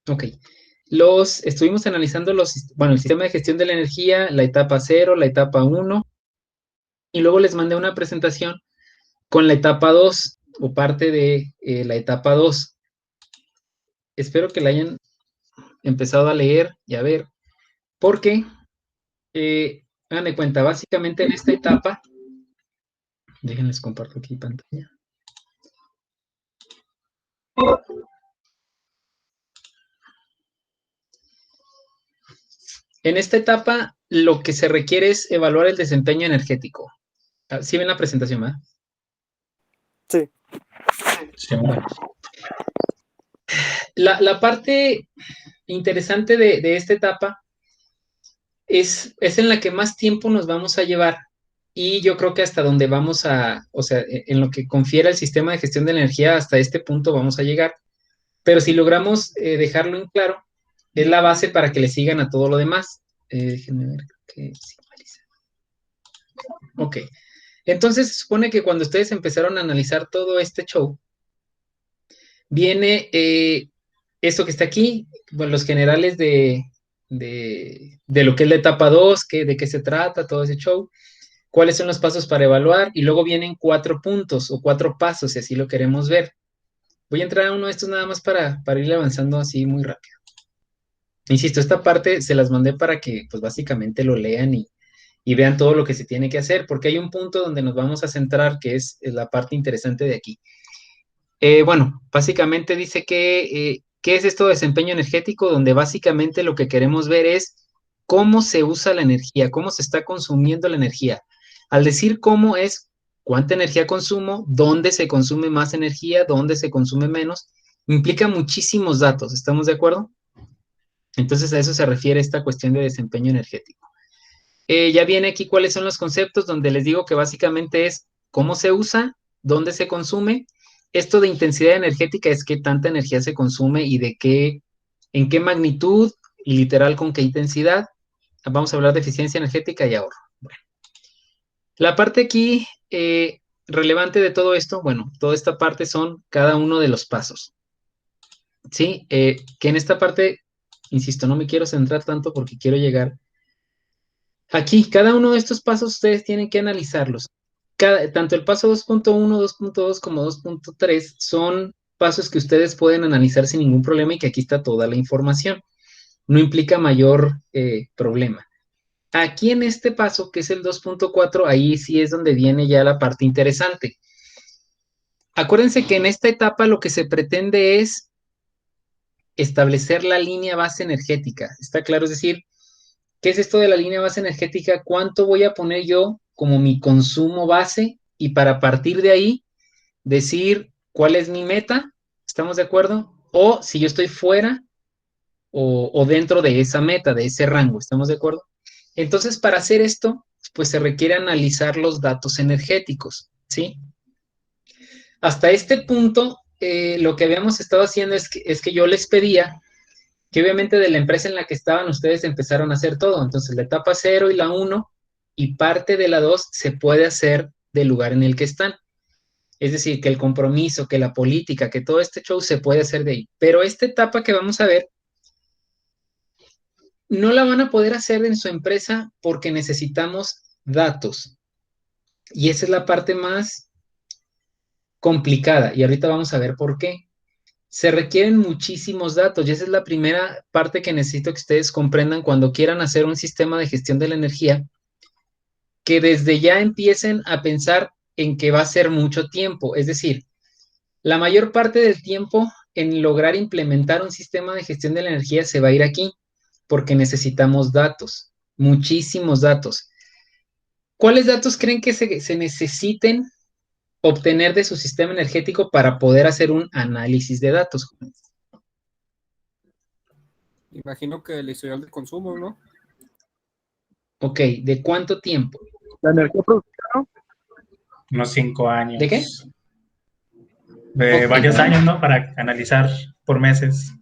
Ok. Estuvimos analizando el sistema de gestión de la energía, la etapa 0, la etapa 1, y luego les mandé una presentación con la etapa 2 o parte de la etapa 2. Espero que la hayan empezado a leer y a ver, porque, hagan de cuenta, básicamente en esta etapa, déjenles comparto aquí pantalla. En esta etapa, lo que se requiere es evaluar el desempeño energético. ¿Sí ven la presentación, verdad? Sí. Sí. Bueno. La parte interesante de esta etapa es en la que más tiempo nos vamos a llevar, y yo creo que hasta donde vamos o sea, en lo que confiere el sistema de gestión de la energía, hasta este punto vamos a llegar. Pero si logramos dejarlo en claro, es la base para que le sigan a todo lo demás. Déjenme ver qué simaliza. Ok. Entonces se supone que cuando ustedes empezaron a analizar todo este show, viene esto que está aquí, bueno, los generales de lo que es la etapa 2, de qué se trata, todo ese show, cuáles son los pasos para evaluar, y luego vienen 4 puntos o 4 pasos, si así lo queremos ver. Voy a entrar a uno de estos nada más para ir avanzando así muy rápido. Insisto, esta parte se las mandé para que pues básicamente lo lean y vean todo lo que se tiene que hacer, porque hay un punto donde nos vamos a centrar, que es la parte interesante de aquí. Bueno, básicamente dice que, ¿qué es esto de desempeño energético? Donde básicamente lo que queremos ver es cómo se usa la energía, cómo se está consumiendo la energía. Al decir cómo es cuánta energía consumo, dónde se consume más energía, dónde se consume menos, implica muchísimos datos, ¿estamos de acuerdo? Entonces a eso se refiere esta cuestión de desempeño energético. Ya viene aquí cuáles son los conceptos, donde les digo que básicamente es cómo se usa, dónde se consume. Esto de intensidad energética es qué tanta energía se consume y en qué magnitud y literal con qué intensidad. Vamos a hablar de eficiencia energética y ahorro. Bueno, la parte aquí relevante de todo esto, bueno, toda esta parte son cada uno de los pasos. ¿Sí? Que en esta parte, insisto, no me quiero centrar tanto porque quiero llegar. Aquí, cada uno de estos pasos ustedes tienen que analizarlos. Tanto el paso 2.1, 2.2 como 2.3 son pasos que ustedes pueden analizar sin ningún problema y que aquí está toda la información. No implica mayor problema. Aquí en este paso, que es el 2.4, ahí sí es donde viene ya la parte interesante. Acuérdense que en esta etapa lo que se pretende es establecer la línea base energética. ¿Está claro? Es decir, ¿qué es esto de la línea base energética? ¿Cuánto voy a poner yo como mi consumo base? Y para partir de ahí, decir cuál es mi meta, ¿estamos de acuerdo? O si yo estoy fuera o dentro de esa meta, de ese rango, ¿estamos de acuerdo? Entonces, para hacer esto, pues se requiere analizar los datos energéticos, ¿sí? Hasta este punto, lo que habíamos estado haciendo es que yo les pedía que obviamente de la empresa en la que estaban ustedes empezaron a hacer todo. Entonces la etapa 0 y la 1 y parte de la 2 se puede hacer del lugar en el que están. Es decir, que el compromiso, que la política, que todo este show se puede hacer de ahí. Pero esta etapa que vamos a ver, no la van a poder hacer en su empresa porque necesitamos datos. Y esa es la parte más complicada. Y ahorita vamos a ver por qué. Se requieren muchísimos datos y esa es la primera parte que necesito que ustedes comprendan cuando quieran hacer un sistema de gestión de la energía, que desde ya empiecen a pensar en que va a ser mucho tiempo. Es decir, la mayor parte del tiempo en lograr implementar un sistema de gestión de la energía se va a ir aquí, porque necesitamos datos, muchísimos datos. ¿Cuáles datos creen que se necesiten obtener de su sistema energético para poder hacer un análisis de datos? Imagino que el historial de consumo, ¿no? Ok, ¿de cuánto tiempo? La energía producida, ¿no? Unos 5 años. ¿De qué? De Ok, varios bueno. años, ¿no? Para analizar por meses.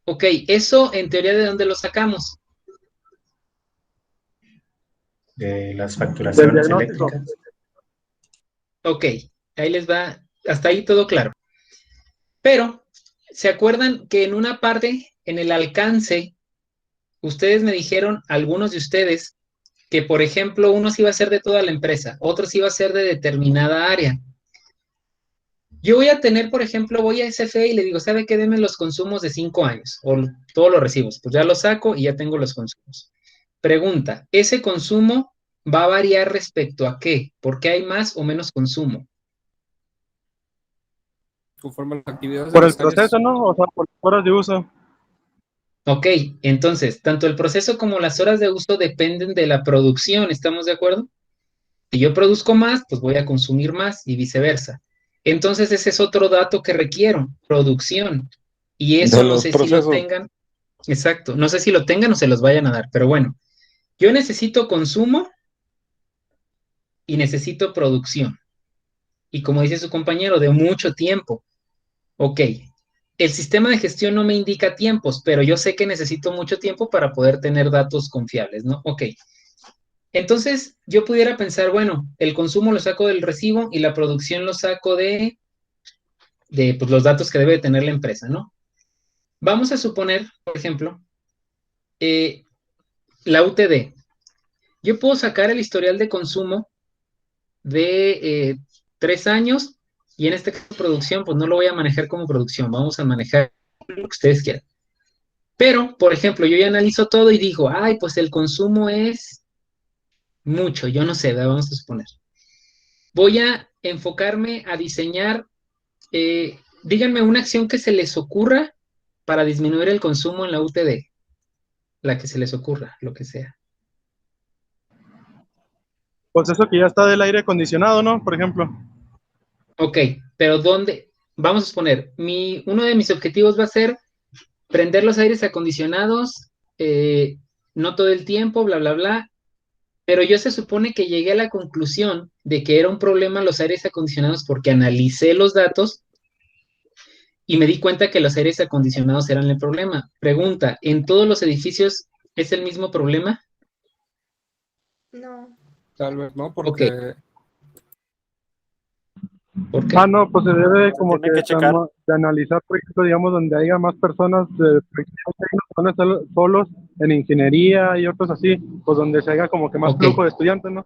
Ok, eso en teoría, ¿de dónde lo sacamos? De las Del facturaciones diagnóstico. eléctricas. Ok, ahí les va, hasta ahí todo claro. Pero ¿se acuerdan que en una parte, en el alcance, ustedes me dijeron, algunos de ustedes, que por ejemplo, unos iba a ser de toda la empresa, otros iba a ser de determinada área? Yo voy a tener, por ejemplo, voy a SFE y le digo, ¿sabe qué? Deme los consumos de 5 años o todos los recibos. Pues ya los saco y ya tengo los consumos. Pregunta, ¿ese consumo va a variar respecto a qué? ¿Por qué hay más o menos consumo? Conforme a las actividades Por el necesarias. proceso, ¿no? O sea, por las horas de uso. Ok, entonces, tanto el proceso como las horas de uso dependen de la producción, ¿estamos de acuerdo? Si yo produzco más, pues voy a consumir más y viceversa. Entonces, ese es otro dato que requiero, producción. Y eso De no los sé si lo procesos. tengan, exacto, no sé si lo tengan o se los vayan a dar, pero bueno, yo necesito consumo y necesito producción. Y como dice su compañero, de mucho tiempo. Ok, el sistema de gestión no me indica tiempos, pero yo sé que necesito mucho tiempo para poder tener datos confiables, ¿no? Ok, entonces yo pudiera pensar, bueno, el consumo lo saco del recibo y la producción lo saco de pues, los datos que debe de tener la empresa, ¿no? Vamos a suponer, por ejemplo, eh, la UTD. Yo puedo sacar el historial de consumo de 3 años y en este caso producción, pues no lo voy a manejar como producción, vamos a manejar lo que ustedes quieran. Pero, por ejemplo, yo ya analizo todo y digo, ay, pues el consumo es mucho, yo no sé, vamos a suponer. Voy a enfocarme a diseñar, díganme una acción que se les ocurra para disminuir el consumo en la UTD, la que se les ocurra, lo que sea. Pues eso que ya está del aire acondicionado, ¿no? Por ejemplo. Ok, pero ¿dónde? Vamos a suponer, uno de mis objetivos va a ser prender los aires acondicionados, no todo el tiempo, bla, bla, bla, pero yo se supone que llegué a la conclusión de que era un problema los aires acondicionados porque analicé los datos y me di cuenta que los aires acondicionados eran el problema. Pregunta, ¿en todos los edificios es el mismo problema? No. Tal vez no, Ok, porque ¿por Ah, qué? no, pues se debe Se como tiene que que checar. de analizar, por ejemplo, digamos, donde haya más personas van a estar solos en ingeniería y otros así, pues donde se haga como que más Ok, flujo de estudiantes, ¿no?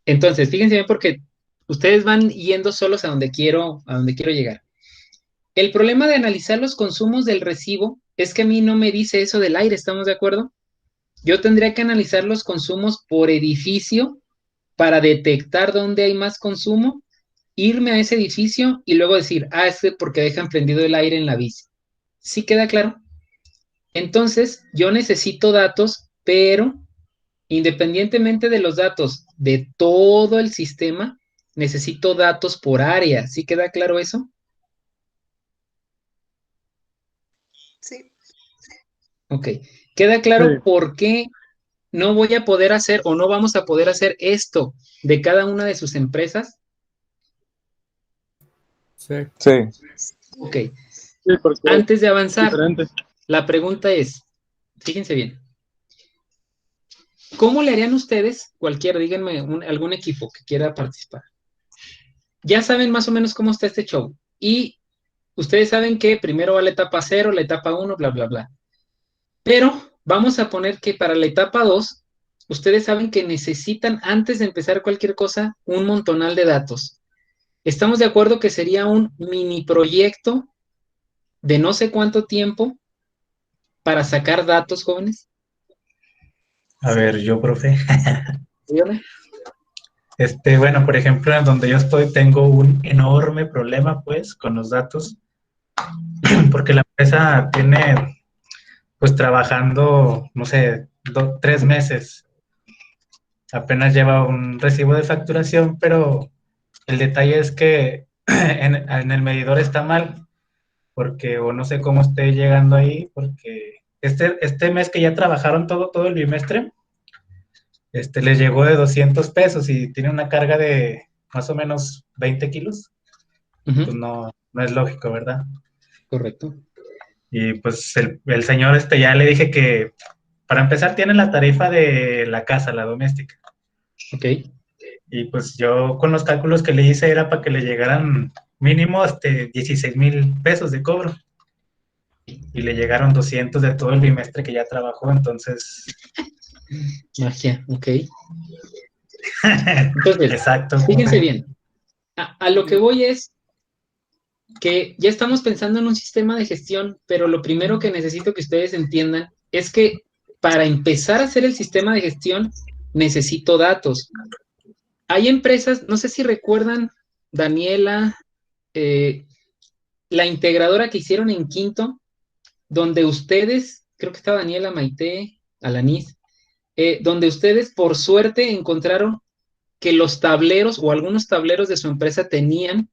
entonces, fíjense bien porque ustedes van yendo solos a donde quiero llegar. El problema de analizar los consumos del recibo es que a mí no me dice eso del aire, ¿estamos de acuerdo? Yo tendría que analizar los consumos por edificio para detectar dónde hay más consumo, irme a ese edificio y luego decir, ah, es que porque dejan prendido el aire en la bici. ¿Sí queda claro? Entonces, yo necesito datos, pero independientemente de los datos de todo el sistema, necesito datos por área. ¿Sí queda claro eso? Sí. Ok. ¿Queda Sí. claro por qué no voy a poder hacer o no vamos a poder hacer esto de cada una de sus empresas? sí. Sí. Ok. Sí, porque es Antes de avanzar, diferente. la pregunta es, fíjense bien, ¿cómo le harían ustedes, cualquiera, díganme algún equipo que quiera participar? Ya saben más o menos cómo está este show y ustedes saben que primero va la etapa 0, la etapa 1, bla, bla, bla. Pero vamos a poner que para la etapa 2, ustedes saben que necesitan, antes de empezar cualquier cosa, un montonal de datos. ¿Estamos de acuerdo que sería un mini proyecto de no sé cuánto tiempo para sacar datos, jóvenes? A ver, yo, profe. Dígame. Bueno, por ejemplo, en donde yo estoy tengo un enorme problema, pues, con los datos, porque la empresa tiene, pues, trabajando, no sé, 3 meses. Apenas lleva un recibo de facturación, pero el detalle es que en el medidor está mal, porque, o no sé cómo esté llegando ahí, porque este mes que ya trabajaron todo el bimestre, les llegó de 200 pesos y tiene una carga de más o menos 20 kilos. Pues Ujú, no es lógico, ¿verdad? correcto. Y pues el señor ya le dije que para empezar tiene la tarifa de la casa, la doméstica. Ok. Y pues yo con los cálculos que le hice era para que le llegaran mínimo 16,000 pesos de cobro. Y le llegaron 200 de todo el bimestre que ya trabajó, entonces... Magia, ok. Entonces, Exacto. fíjense bien. A lo que voy es que ya estamos pensando en un sistema de gestión, pero lo primero que necesito que ustedes entiendan es que para empezar a hacer el sistema de gestión necesito datos. Hay empresas, no sé si recuerdan, Daniela, la integradora que hicieron en Quinto, donde ustedes, creo que está Daniela, Maite, Alanis, donde ustedes por suerte encontraron que los tableros o algunos tableros de su empresa tenían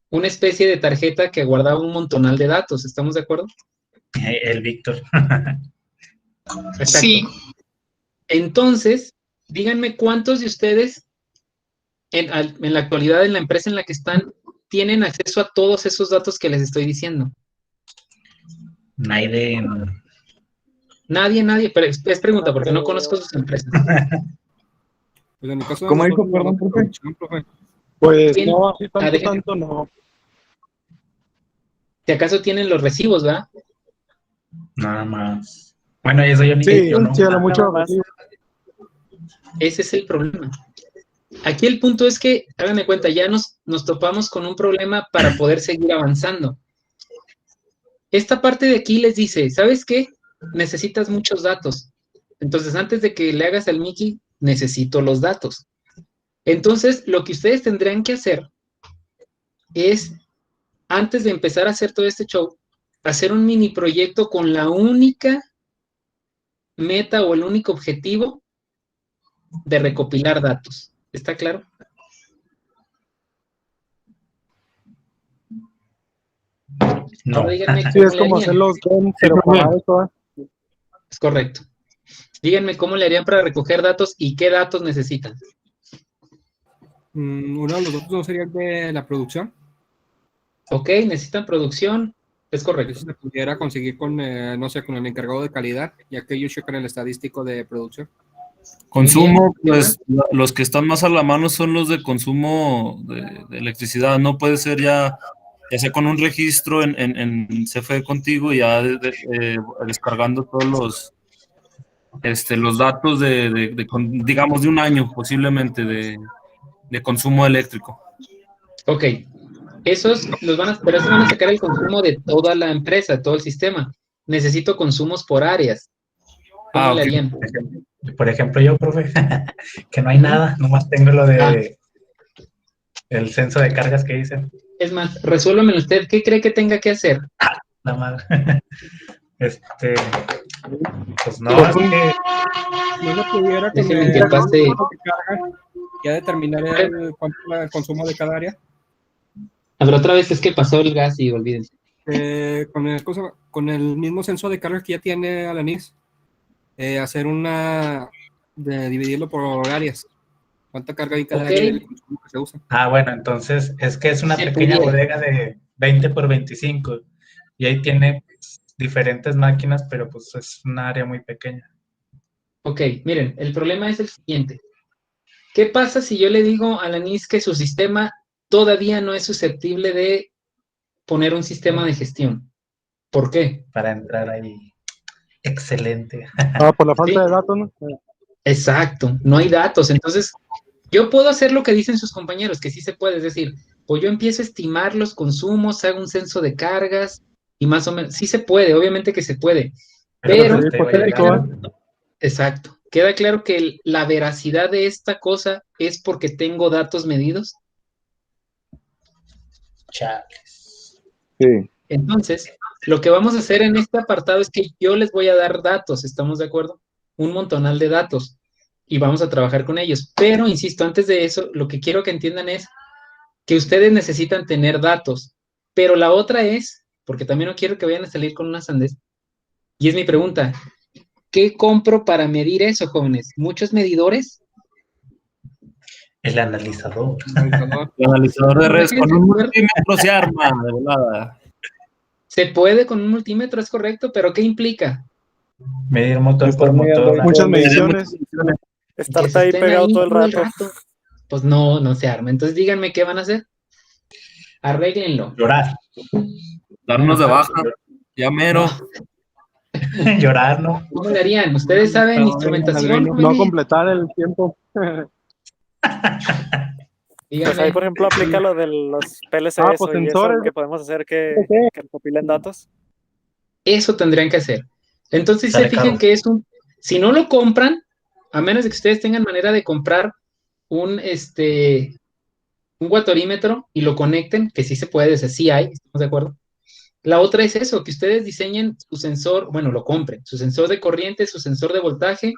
una especie de tarjeta que guardaba un montonal de datos, ¿estamos de acuerdo? El Víctor. Exacto. Sí. Entonces, díganme cuántos de ustedes en la actualidad en la empresa en la que están tienen acceso a todos esos datos que les estoy diciendo. Naiden. Nadie, pero es pregunta porque no conozco sus empresas. Pues en el caso de ¿Cómo nosotros, dijo, perdón, la profe? producción, profe, Pues Bien. no, así tanto, Déjenme. tanto no. Si acaso tienen los recibos, ¿verdad? Nada más. Bueno, eso yo ni Sí, yo no. sí, a lo mucho. Nada más. Sí. Ese es el problema. Aquí el punto es que, háganme cuenta, ya nos topamos con un problema para poder seguir avanzando. Esta parte de aquí les dice, ¿sabes qué? Necesitas muchos datos. Entonces, antes de que le hagas al Mickey, necesito los datos. Entonces, lo que ustedes tendrían que hacer es, antes de empezar a hacer todo este show, hacer un mini proyecto con la única meta o el único objetivo de recopilar datos. ¿Está claro? No. Ahora díganme Sí, cómo es le como harían. hacer los DOM, pero para eso. Es correcto. Díganme cómo le harían para recoger datos y qué datos necesitan. uno de los datos no sería el de la producción. Ok, necesitan producción. Es Si correcto. se pudiera conseguir con, no sé, con el encargado de calidad, ya que ellos checan el estadístico de producción. Consumo, Muy bien. pues los que están más a la mano son los de consumo de electricidad. No puede ser ya sea con un registro en CFE contigo y ya descargando todos los datos digamos, de un año posiblemente de consumo eléctrico. Ok. Pero esos van a sacar el consumo de toda la empresa, de todo el sistema. Necesito consumos por áreas. ¿Cómo le Ok. harían? Por ejemplo, yo, profe, que no hay nada, nomás tengo lo de el censo de cargas que hice. Es más, resuélvamelo usted. ¿Qué cree que tenga que hacer? La madre. Pues no, es que No lo pudiera con Déjenme que pase. de carga, ya determinar cuánto es el consumo de cada área. A ver, otra vez es que pasó el gas y olvídense. Con el mismo censo de carga que ya tiene Alanis, hacer dividirlo por áreas. ¿Cuánta carga hay en cada Ok. área del consumo que se usa? bueno, entonces es que es una Se pequeña pudiera. bodega de 20 por 25 y ahí tiene diferentes máquinas, pero pues es un área muy pequeña. Ok, miren, el problema es el siguiente. ¿Qué pasa si yo le digo a Alanis que su sistema todavía no es susceptible de poner un sistema de gestión? ¿Por qué? Para entrar ahí. Excelente. Por la falta Sí. de datos, ¿no? Exacto, no hay datos. Entonces, yo puedo hacer lo que dicen sus compañeros, que sí se puede, es decir, pues yo empiezo a estimar los consumos, hago un censo de cargas y más o menos, sí se puede, obviamente que se puede, pero pues, te iba a queda llegar. claro. exacto, queda claro que la veracidad de esta cosa es porque tengo datos medidos. Chales. Sí. Entonces, lo que vamos a hacer en este apartado es que yo les voy a dar datos, ¿estamos de acuerdo? Un montonal de datos y vamos a trabajar con ellos. Pero, insisto, antes de eso, lo que quiero que entiendan es que ustedes necesitan tener datos. Pero la otra es, porque también no quiero que vayan a salir con una sandez, y es mi pregunta, ¿qué compro para medir eso, jóvenes? ¿Muchos medidores? El analizador. El analizador de redes con un Déjense multímetro se arma de volada. Se puede con un multímetro, es correcto, pero ¿qué implica? Medir motor Estar por midiendo motor. ahí Muchas todo el día. mediciones. Estar Que se ahí estén pegado ahí todo el rato. pues no se arma. Entonces díganme qué van a hacer. Arréglenlo. Llorar. Darnos de baja. Ya mero. Llorar, ¿no? ¿Cómo le harían? ¿Ustedes saben instrumentación? No completar el tiempo. Pues ahí, por ejemplo, aplica lo de los PLCs pues y eso sensores. que podemos hacer que recopilen datos. Eso tendrían que hacer. Entonces Sale se fijan caro. que es si no lo compran, a menos de que ustedes tengan manera de comprar un guatorímetro y lo conecten, que sí se puede, o sea, sí hay, ¿estamos de acuerdo? La otra es eso, que ustedes diseñen su sensor, bueno, lo compren, su sensor de corriente, su sensor de voltaje,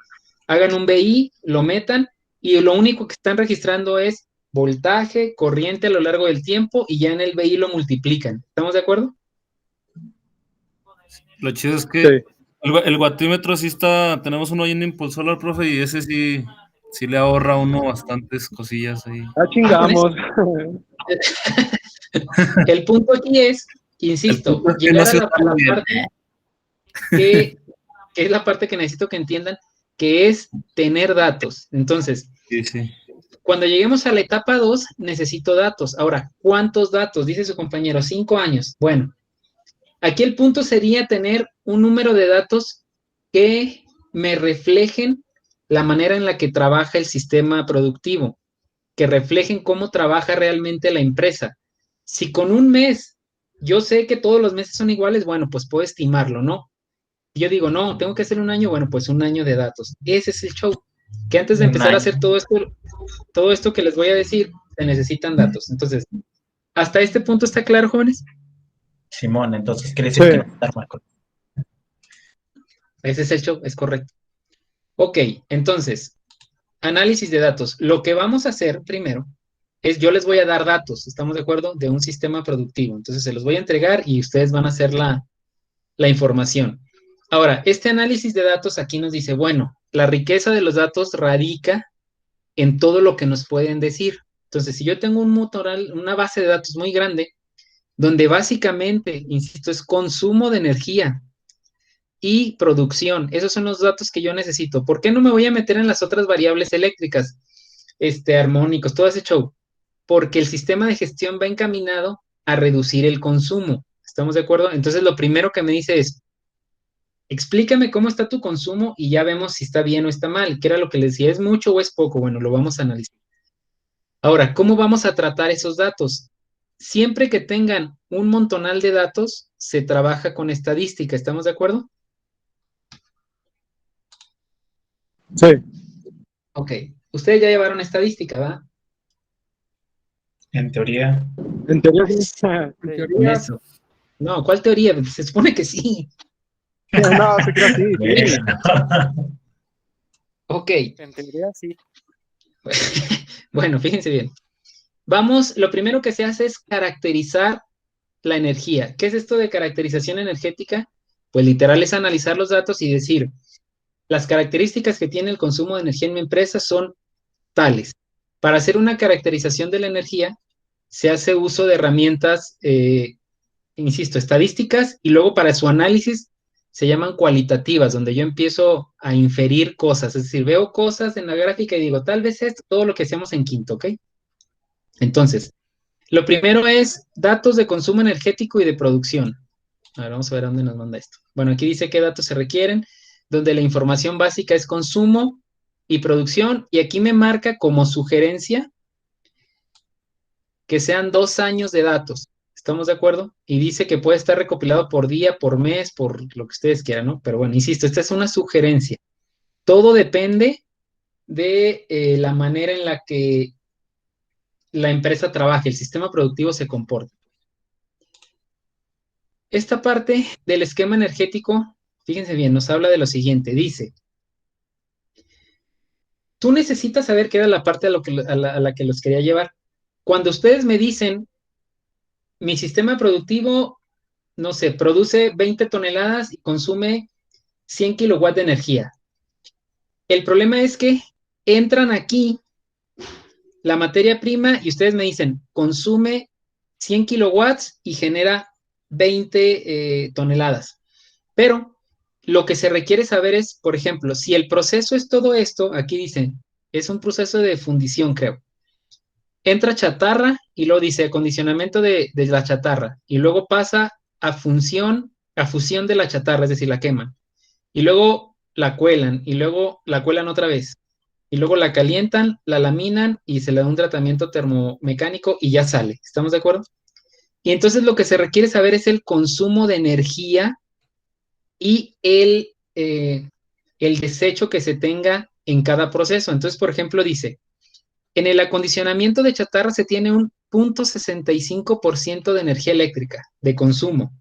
hagan un BI, lo metan y lo único que están registrando es voltaje, corriente a lo largo del tiempo y ya en el BI lo multiplican. ¿Estamos de acuerdo? Lo chido es que Sí. el guatímetro sí está, tenemos uno ahí en Impulsolar, profe, y ese sí le ahorra a uno bastantes cosillas ahí. Chingamos. El punto aquí es, insisto, punto es que llegar no se a la está bien. parte que es la parte que necesito que entiendan, que es tener datos. Entonces, Sí. cuando lleguemos a la etapa 2, necesito datos. Ahora, ¿cuántos datos? Dice su compañero, 5 años. Bueno, aquí el punto sería tener un número de datos que me reflejen la manera en la que trabaja el sistema productivo, que reflejen cómo trabaja realmente la empresa. Si con un mes yo sé que todos los meses son iguales, bueno, pues puedo estimarlo, ¿no? Si yo digo, no, tengo que hacer un año, bueno, pues un año de datos. Ese es el show. Que antes de empezar a hacer todo esto que les voy a decir, se necesitan datos. Entonces, ¿hasta este punto está claro, jóvenes? Simón, entonces quiere decir Sí. que no está Marco. Ese es el show, es correcto. Ok, entonces, análisis de datos. Lo que vamos a hacer primero es, yo les voy a dar datos, ¿estamos de acuerdo? De un sistema productivo. Entonces, se los voy a entregar y ustedes van a hacer la información. Ahora, este análisis de datos aquí nos dice, bueno, la riqueza de los datos radica en todo lo que nos pueden decir. Entonces, si yo tengo una base de datos muy grande, donde básicamente, insisto, es consumo de energía y producción, esos son los datos que yo necesito. ¿Por qué no me voy a meter en las otras variables eléctricas, armónicos, todo ese show? Porque el sistema de gestión va encaminado a reducir el consumo. ¿Estamos de acuerdo? Entonces, lo primero que me dice es, explícame cómo está tu consumo y ya vemos si está bien o está mal. ¿Qué era lo que les decía? ¿Es mucho o es poco? Bueno, lo vamos a analizar. Ahora, ¿cómo vamos a tratar esos datos? Siempre que tengan un montonal de datos, se trabaja con estadística. ¿Estamos de acuerdo? Sí. Ok. Ustedes ya llevaron estadística, ¿va? En teoría. En teoría sí. En teoría, Eso. No, ¿cuál teoría? Se supone que sí. No, se creo sí. Bueno. Ok. En teoría, sí. Bueno, fíjense bien. Vamos, lo primero que se hace es caracterizar la energía. ¿Qué es esto de caracterización energética? Pues literal es analizar los datos y decir, las características que tiene el consumo de energía en mi empresa son tales. Para hacer una caracterización de la energía, se hace uso de herramientas, insisto, estadísticas, y luego para su análisis se llaman cualitativas, donde yo empiezo a inferir cosas, es decir, veo cosas en la gráfica y digo, tal vez esto, todo lo que hacemos en quinto, ¿ok? Entonces, lo primero es datos de consumo energético y de producción. A ver, vamos a ver a dónde nos manda esto. Bueno, aquí dice qué datos se requieren, donde la información básica es consumo y producción, y aquí me marca como sugerencia que sean 2 años de datos. ¿Estamos de acuerdo? Y dice que puede estar recopilado por día, por mes, por lo que ustedes quieran, ¿no? Pero bueno, insisto, esta es una sugerencia. Todo depende de la manera en la que la empresa trabaja, el sistema productivo se comporta. Esta parte del esquema energético, fíjense bien, nos habla de lo siguiente. Dice, tú necesitas saber qué era la parte a la que los quería llevar. Cuando ustedes me dicen, mi sistema productivo, no sé, produce 20 toneladas y consume 100 kilowatts de energía. El problema es que entran aquí la materia prima y ustedes me dicen, consume 100 kilowatts y genera 20 toneladas. Pero lo que se requiere saber es, por ejemplo, si el proceso es todo esto, aquí dice, es un proceso de fundición, creo. entra chatarra y luego dice acondicionamiento de la chatarra y luego pasa a fusión de la chatarra, es decir, la queman. Y luego la cuelan y luego la cuelan otra vez. Y luego la calientan, la laminan y se le da un tratamiento termomecánico y ya sale. ¿Estamos de acuerdo? Y entonces lo que se requiere saber es el consumo de energía y el desecho que se tenga en cada proceso. Entonces, por ejemplo, dice, en el acondicionamiento de chatarra se tiene un 0.65% de energía eléctrica de consumo.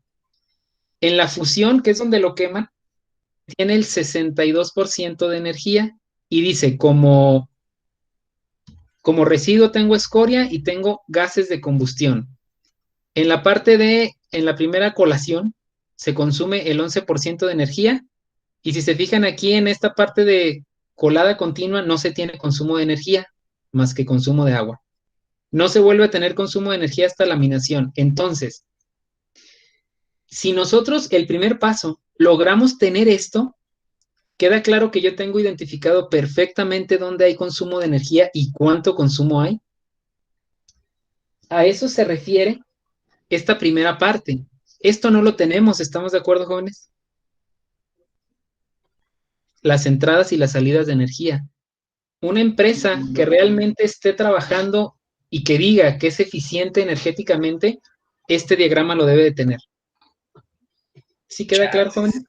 En la fusión, que es donde lo queman, tiene el 62% de energía y dice, como residuo tengo escoria y tengo gases de combustión. En la primera colación, se consume el 11% de energía y si se fijan aquí en esta parte de colada continua, no se tiene consumo de energía más que consumo de agua. No se vuelve a tener consumo de energía hasta laminación. Entonces, si nosotros, el primer paso, logramos tener esto, queda claro que yo tengo identificado perfectamente dónde hay consumo de energía y cuánto consumo hay. A eso se refiere esta primera parte. Esto no lo tenemos, ¿estamos de acuerdo, jóvenes? Las entradas y las salidas de energía. Una empresa que realmente esté trabajando y que diga que es eficiente energéticamente, este diagrama lo debe de tener. ¿Sí queda claro, jóvenes?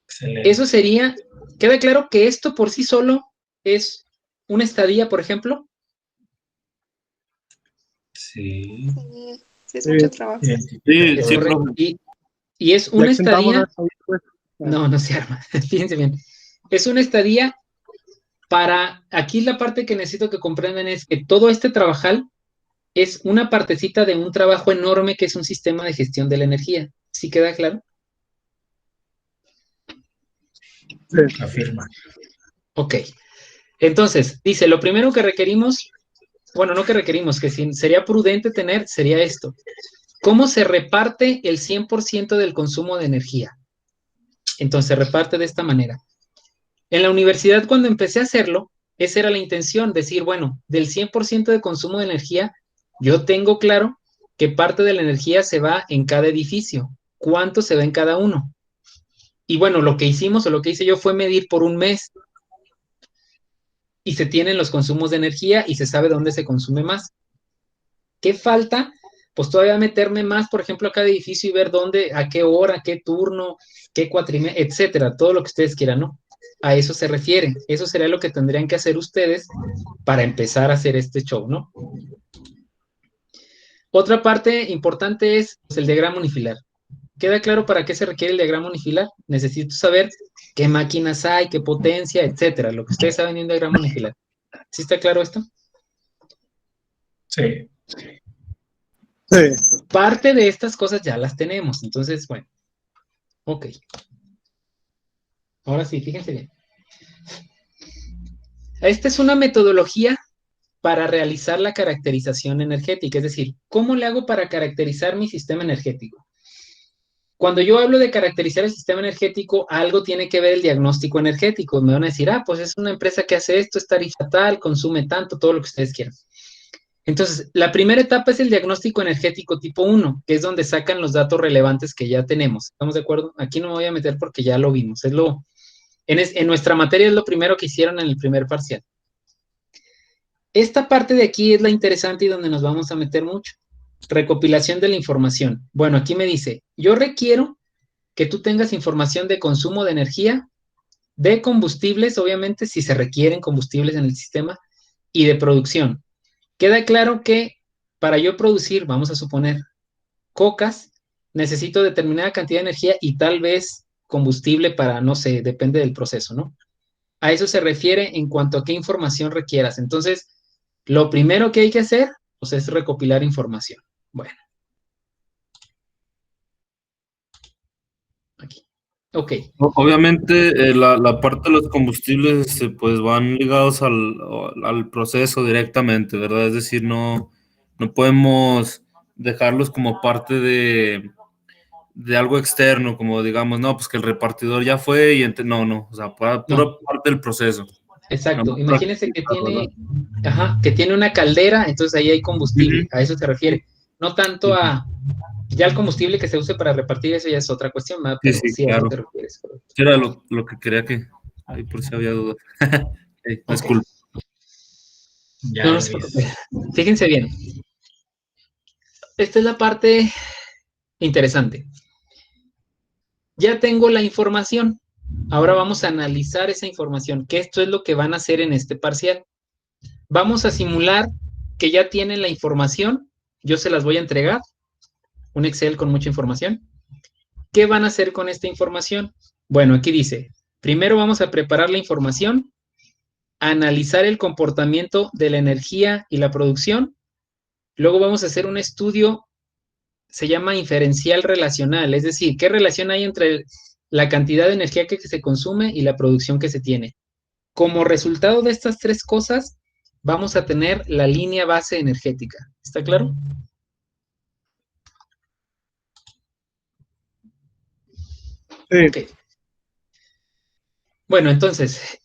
Excelente. Eso sería, queda claro que esto por sí solo es una estadía, por ejemplo. Sí. Sí, sí es mucho trabajo. Sí, Es sí, correcto. profe. Y es Ya una exentamos estadía. eso, pues. No se arma. Fíjense bien. Es una estadía para. Aquí la parte que necesito que comprendan es que todo este trabajal es una partecita de un trabajo enorme que es un sistema de gestión de la energía. ¿Sí queda claro? Sí. Afirma. Ok. Entonces, dice, lo primero que requerimos, bueno, no que requerimos, que sería prudente tener, sería esto. ¿Cómo se reparte el 100% del consumo de energía? Entonces, se reparte de esta manera. En la universidad, cuando empecé a hacerlo, esa era la intención, decir, bueno, del 100% de consumo de energía, yo tengo claro que parte de la energía se va en cada edificio, cuánto se va en cada uno. Y bueno, lo que hicimos o lo que hice yo fue medir por un mes y se tienen los consumos de energía y se sabe dónde se consume más. ¿Qué falta? Pues todavía meterme más, por ejemplo, a cada edificio y ver dónde, a qué hora, qué turno, qué cuatrimestre, etcétera, todo lo que ustedes quieran, ¿no? A eso se refiere. Eso sería lo que tendrían que hacer ustedes para empezar a hacer este show, ¿no? Otra parte importante es pues, el diagrama unifilar. ¿Queda claro para qué se requiere el diagrama unifilar? Necesito saber qué máquinas hay, qué potencia, etcétera, lo que ustedes saben en un diagrama unifilar. ¿Sí está claro esto? Sí. Sí. Parte de estas cosas ya las tenemos, entonces, bueno. Ok. Ahora sí, fíjense bien. Esta es una metodología para realizar la caracterización energética, es decir, ¿cómo le hago para caracterizar mi sistema energético? Cuando yo hablo de caracterizar el sistema energético, algo tiene que ver el diagnóstico energético. Me van a decir, pues es una empresa que hace esto, es tarifa tal, consume tanto, todo lo que ustedes quieran. Entonces, la primera etapa es el diagnóstico energético tipo 1, que es donde sacan los datos relevantes que ya tenemos. ¿Estamos de acuerdo? Aquí no me voy a meter porque ya lo vimos. En nuestra materia es lo primero que hicieron en el primer parcial. Esta parte de aquí es la interesante y donde nos vamos a meter mucho. Recopilación de la información. Bueno, aquí me dice, yo requiero que tú tengas información de consumo de energía, de combustibles, obviamente, si se requieren combustibles en el sistema, y de producción. Queda claro que para yo producir, vamos a suponer, cocas, necesito determinada cantidad de energía y tal vez combustible para, no sé, depende del proceso, ¿no? A eso se refiere en cuanto a qué información requieras. Entonces, lo primero que hay que hacer, pues, es recopilar información. Bueno. Aquí. Ok. Obviamente, la parte de los combustibles pues van ligados al proceso directamente, ¿verdad? Es decir, no podemos dejarlos como parte de algo externo, como digamos, no, pues que el repartidor ya fue y no, o sea, pura parte del proceso. Exacto. Más Imagínense que práctico, ¿verdad? que tiene una caldera, entonces ahí hay combustible, a eso se refiere. No tanto a, ya el combustible que se use para repartir, eso ya es otra cuestión, ¿verdad? Sí, Pero sí, sí, a eso claro. te refieres. Correcto. Eso era lo que quería que, ahí por si había duda. Ok. Disculpa. No, Ya, no se preocupe. Luis. Fíjense bien. Esta es la parte interesante. Ya tengo la información. Ahora vamos a analizar esa información, que esto es lo que van a hacer en este parcial. Vamos a simular que ya tienen la información. Yo se las voy a entregar. Un Excel con mucha información. ¿Qué van a hacer con esta información? Bueno, aquí dice, primero vamos a preparar la información, analizar el comportamiento de la energía y la producción. Luego vamos a hacer un estudio, se llama inferencial relacional, es decir, ¿qué relación hay entre la cantidad de energía que se consume y la producción que se tiene? Como resultado de estas tres cosas, vamos a tener la línea base energética. ¿Está claro? Sí. Ok. Bueno, entonces,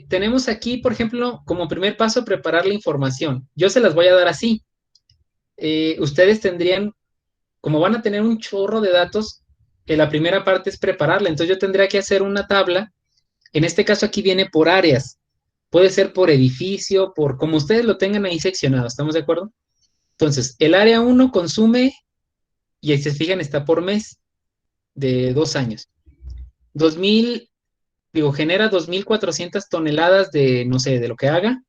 tenemos aquí, por ejemplo, como primer paso, preparar la información. Yo se las voy a dar así. Ustedes tendrían, como van a tener un chorro de datos, la primera parte es prepararla. Entonces yo tendría que hacer una tabla. En este caso aquí viene por áreas. Puede ser por edificio, por como ustedes lo tengan ahí seccionado. ¿Estamos de acuerdo? Entonces, el área 1 consume, y ahí se fijan, está por mes de 2 años. 2000, genera 2.400 toneladas de, no sé, de lo que haga,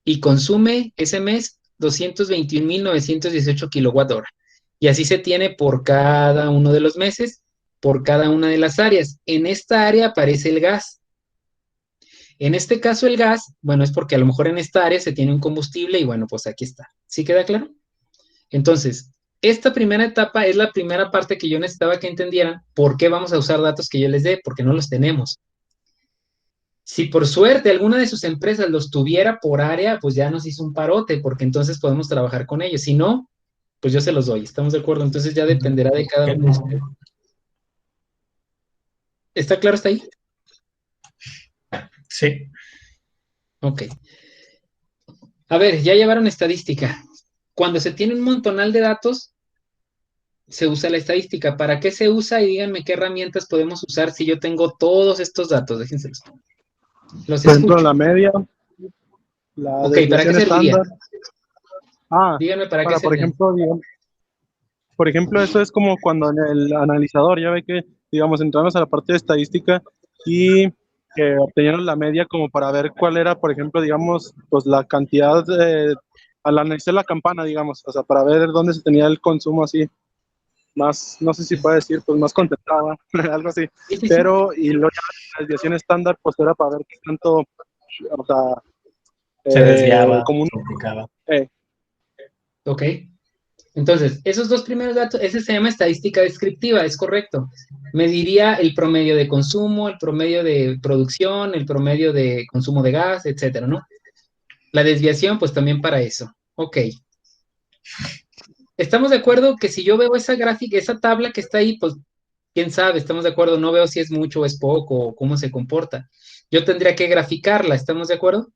y consume ese mes 221.918 kilowatt hora. Y así se tiene por cada uno de los meses, por cada una de las áreas. En esta área aparece el gas. En este caso el gas, bueno, es porque a lo mejor en esta área se tiene un combustible y bueno, pues aquí está. ¿Sí queda claro? Entonces, esta primera etapa es la primera parte que yo necesitaba que entendieran por qué vamos a usar datos que yo les dé, porque no los tenemos. Si por suerte alguna de sus empresas los tuviera por área, pues ya nos hizo un parote, porque entonces podemos trabajar con ellos. Si no, pues yo se los doy. ¿Estamos de acuerdo? Entonces ya dependerá de cada uno de ustedes. ¿Está claro hasta ahí? Sí. Ok. A ver, ya llevaron estadística. Cuando se tiene un montonal de datos, se usa la estadística. ¿Para qué se usa? Y díganme qué herramientas podemos usar si yo tengo todos estos datos. Déjenselos. Los Por ejemplo, escucho. la media, la Ok, ¿para qué desviación serviría? estándar. Ah, Díganme para qué para, servirían. por ejemplo, eso es como cuando en el analizador, ya ve que, digamos, entramos a la parte de estadística y obtenieron la media como para ver cuál era, por ejemplo, digamos, pues la cantidad, al analizar la campana, digamos, o sea, para ver dónde se tenía el consumo así, más, no sé si puede decir, pues más concentrada, algo así. Sí, sí, sí. Pero, y luego ya la desviación estándar, pues era para ver qué tanto, o sea, Se desviaba, como un... se picaba. Ok. Entonces, esos dos primeros datos, ese se llama estadística descriptiva, es correcto. Mediría el promedio de consumo, el promedio de producción, el promedio de consumo de gas, etcétera, ¿no? La desviación, pues también para eso. Ok. Estamos de acuerdo que si yo veo esa gráfica, esa tabla que está ahí, pues quién sabe, estamos de acuerdo, no veo si es mucho o es poco o cómo se comporta. Yo tendría que graficarla, ¿estamos de acuerdo?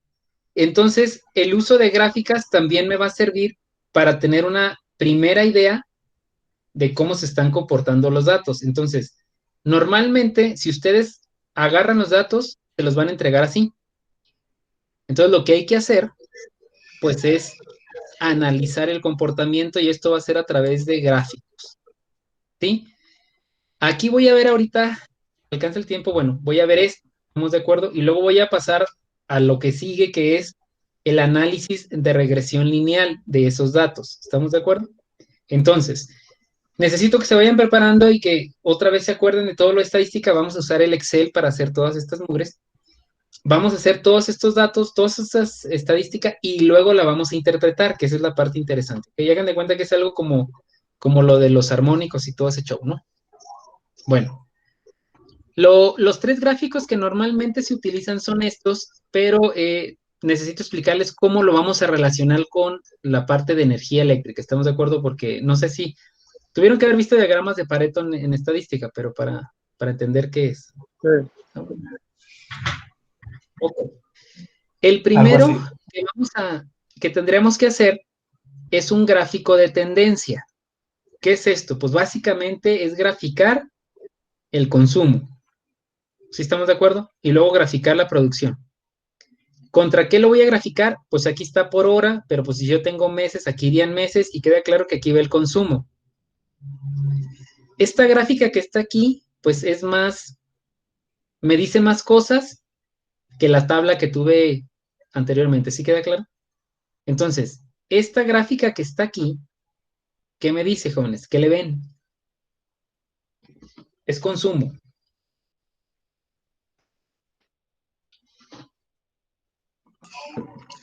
Entonces, el uso de gráficas también me va a servir para tener una primera idea de cómo se están comportando los datos. Entonces, normalmente, si ustedes agarran los datos, se los van a entregar así. Entonces, lo que hay que hacer, pues, es analizar el comportamiento y esto va a ser a través de gráficos, ¿sí? Aquí voy a ver ahorita, alcanza el tiempo, bueno, voy a ver esto, ¿estamos de acuerdo? Y luego voy a pasar a lo que sigue, que es el análisis de regresión lineal de esos datos, ¿estamos de acuerdo? Entonces, necesito que se vayan preparando y que otra vez se acuerden de todo lo estadística. Vamos a usar el Excel para hacer todas estas mugres. Vamos a hacer todos estos datos, todas estas estadísticas y luego la vamos a interpretar, que esa es la parte interesante. Que hagan de cuenta que es algo como lo de los armónicos y todo ese show, ¿no? Bueno, los tres gráficos que normalmente se utilizan son estos, pero necesito explicarles cómo lo vamos a relacionar con la parte de energía eléctrica. ¿Estamos de acuerdo? Porque no sé si tuvieron que haber visto diagramas de Pareto en estadística, pero para entender qué es. Sí. Ok. El primero así. que tendríamos que hacer es un gráfico de tendencia. ¿Qué es esto? Pues básicamente es graficar el consumo. ¿Sí estamos de acuerdo? Y luego graficar la producción. ¿Contra qué lo voy a graficar? Pues aquí está por hora, pero pues si yo tengo meses, aquí irían meses y queda claro que aquí va el consumo. Esta gráfica que está aquí, pues es más, me dice más cosas que la tabla que tuve anteriormente. ¿Sí queda claro? Entonces, esta gráfica que está aquí, ¿qué me dice, jóvenes? ¿Qué le ven? Es consumo.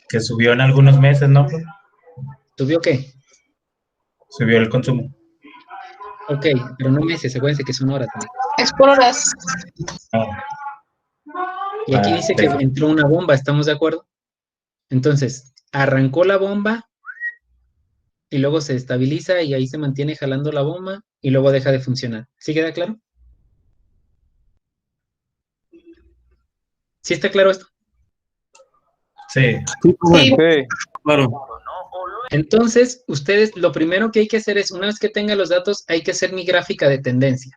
Que subió en algunos meses, ¿no? ¿Subió qué? Subió el consumo. Ok, pero no meses, acuérdense que son horas también. Es por horas. Ah, Y aquí dice que entró una bomba, ¿estamos de acuerdo? Entonces, arrancó la bomba y luego se estabiliza y ahí se mantiene jalando la bomba y luego deja de funcionar. ¿Sí queda claro? ¿Sí está claro esto? sí. Sí, Sí. Ok. Claro. Entonces, ustedes lo primero que hay que hacer es, una vez que tenga los datos, hay que hacer mi gráfica de tendencia.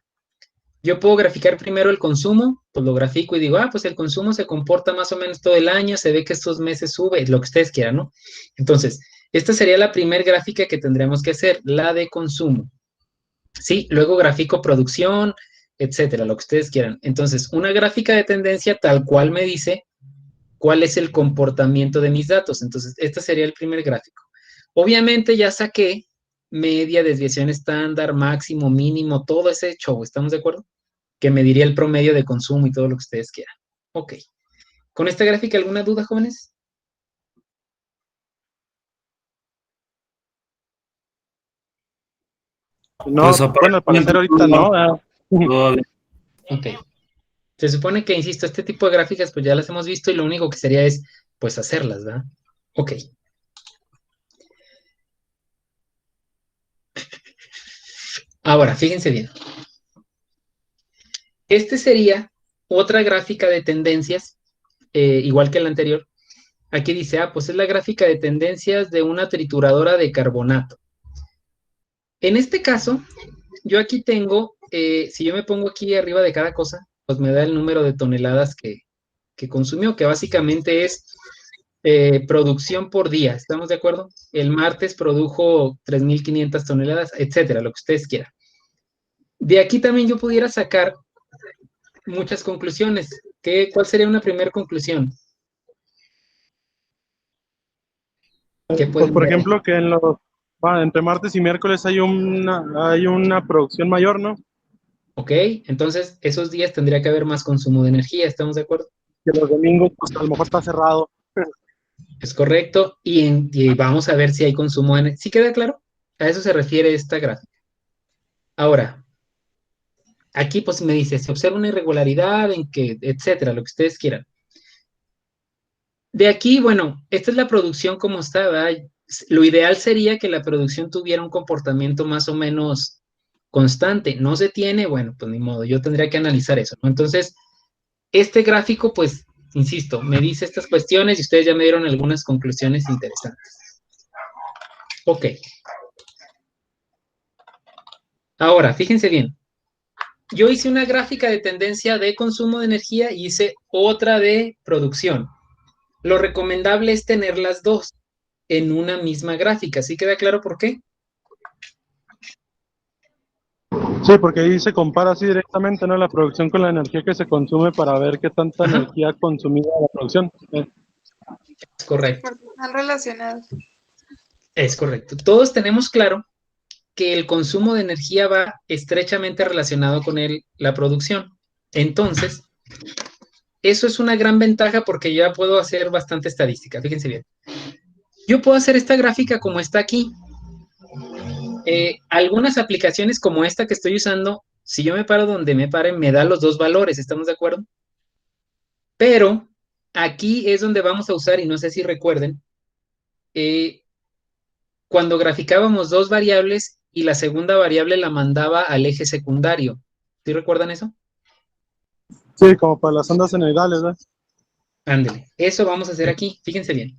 Yo puedo graficar primero el consumo, pues lo grafico y digo, pues el consumo se comporta más o menos todo el año, se ve que estos meses sube, lo que ustedes quieran, ¿no? Entonces, esta sería la primera gráfica que tendremos que hacer, la de consumo. Sí, luego grafico producción, etcétera, lo que ustedes quieran. Entonces, una gráfica de tendencia tal cual me dice cuál es el comportamiento de mis datos. Entonces, este sería el primer gráfico. Obviamente ya saqué media, desviación estándar, máximo, mínimo, todo ese show, ¿estamos de acuerdo? Que me diría el promedio de consumo y todo lo que ustedes quieran. Ok. ¿Con esta gráfica alguna duda, jóvenes? No, Pues bueno, al parecer aparentemente ahorita no. todavía. Ok. Se supone que, insisto, este tipo de gráficas pues ya las hemos visto y lo único que sería es pues hacerlas, ¿verdad? Ok. Ahora, fíjense bien. Este sería otra gráfica de tendencias, igual que la anterior. Aquí dice, pues es la gráfica de tendencias de una trituradora de carbonato. En este caso, yo aquí tengo, si yo me pongo aquí arriba de cada cosa, pues me da el número de toneladas que consumió, que básicamente es producción por día, ¿estamos de acuerdo? El martes produjo 3.500 toneladas, etcétera, lo que ustedes quieran. De aquí también yo pudiera sacar muchas conclusiones. ¿Cuál sería una primera conclusión? ¿Qué Pues pueden por ver? ejemplo que entre martes y miércoles hay una producción mayor, ¿no? Ok, entonces esos días tendría que haber más consumo de energía, ¿estamos de acuerdo? Que los domingos pues a lo mejor está cerrado. Es correcto, y vamos a ver si hay consumo de energía. ¿Sí queda claro? A eso se refiere esta gráfica. Ahora, aquí pues me dice, se observa una irregularidad en que, etcétera, lo que ustedes quieran. De aquí, bueno, esta es la producción como está, ¿verdad? Lo ideal sería que la producción tuviera un comportamiento más o menos constante. No se tiene, bueno, pues ni modo, yo tendría que analizar eso, ¿no? Entonces, este gráfico, pues, insisto, me dice estas cuestiones y ustedes ya me dieron algunas conclusiones interesantes. Ok. Ahora, fíjense bien. Yo hice una gráfica de tendencia de consumo de energía y hice otra de producción. Lo recomendable es tener las dos en una misma gráfica. ¿Sí queda claro por qué? Sí, porque ahí se compara así directamente, ¿no? La producción con la energía que se consume para ver qué tanta Ajá, energía ha consumido la producción. es Sí, correcto. porque están relacionados. Es correcto. Todos tenemos claro que el consumo de energía va estrechamente relacionado con la producción. Entonces, eso es una gran ventaja porque ya puedo hacer bastante estadística. Fíjense bien. Yo puedo hacer esta gráfica como está aquí. Algunas aplicaciones como esta que estoy usando, si yo me paro donde me pare, me da los dos valores, ¿estamos de acuerdo? Pero aquí es donde vamos a usar, y no sé si recuerden, eh, cuando graficábamos dos variables y la segunda variable la mandaba al eje secundario. ¿Sí recuerdan eso? Sí, como para las ondas senoidales, ¿verdad? Ándele, eso vamos a hacer aquí, fíjense bien.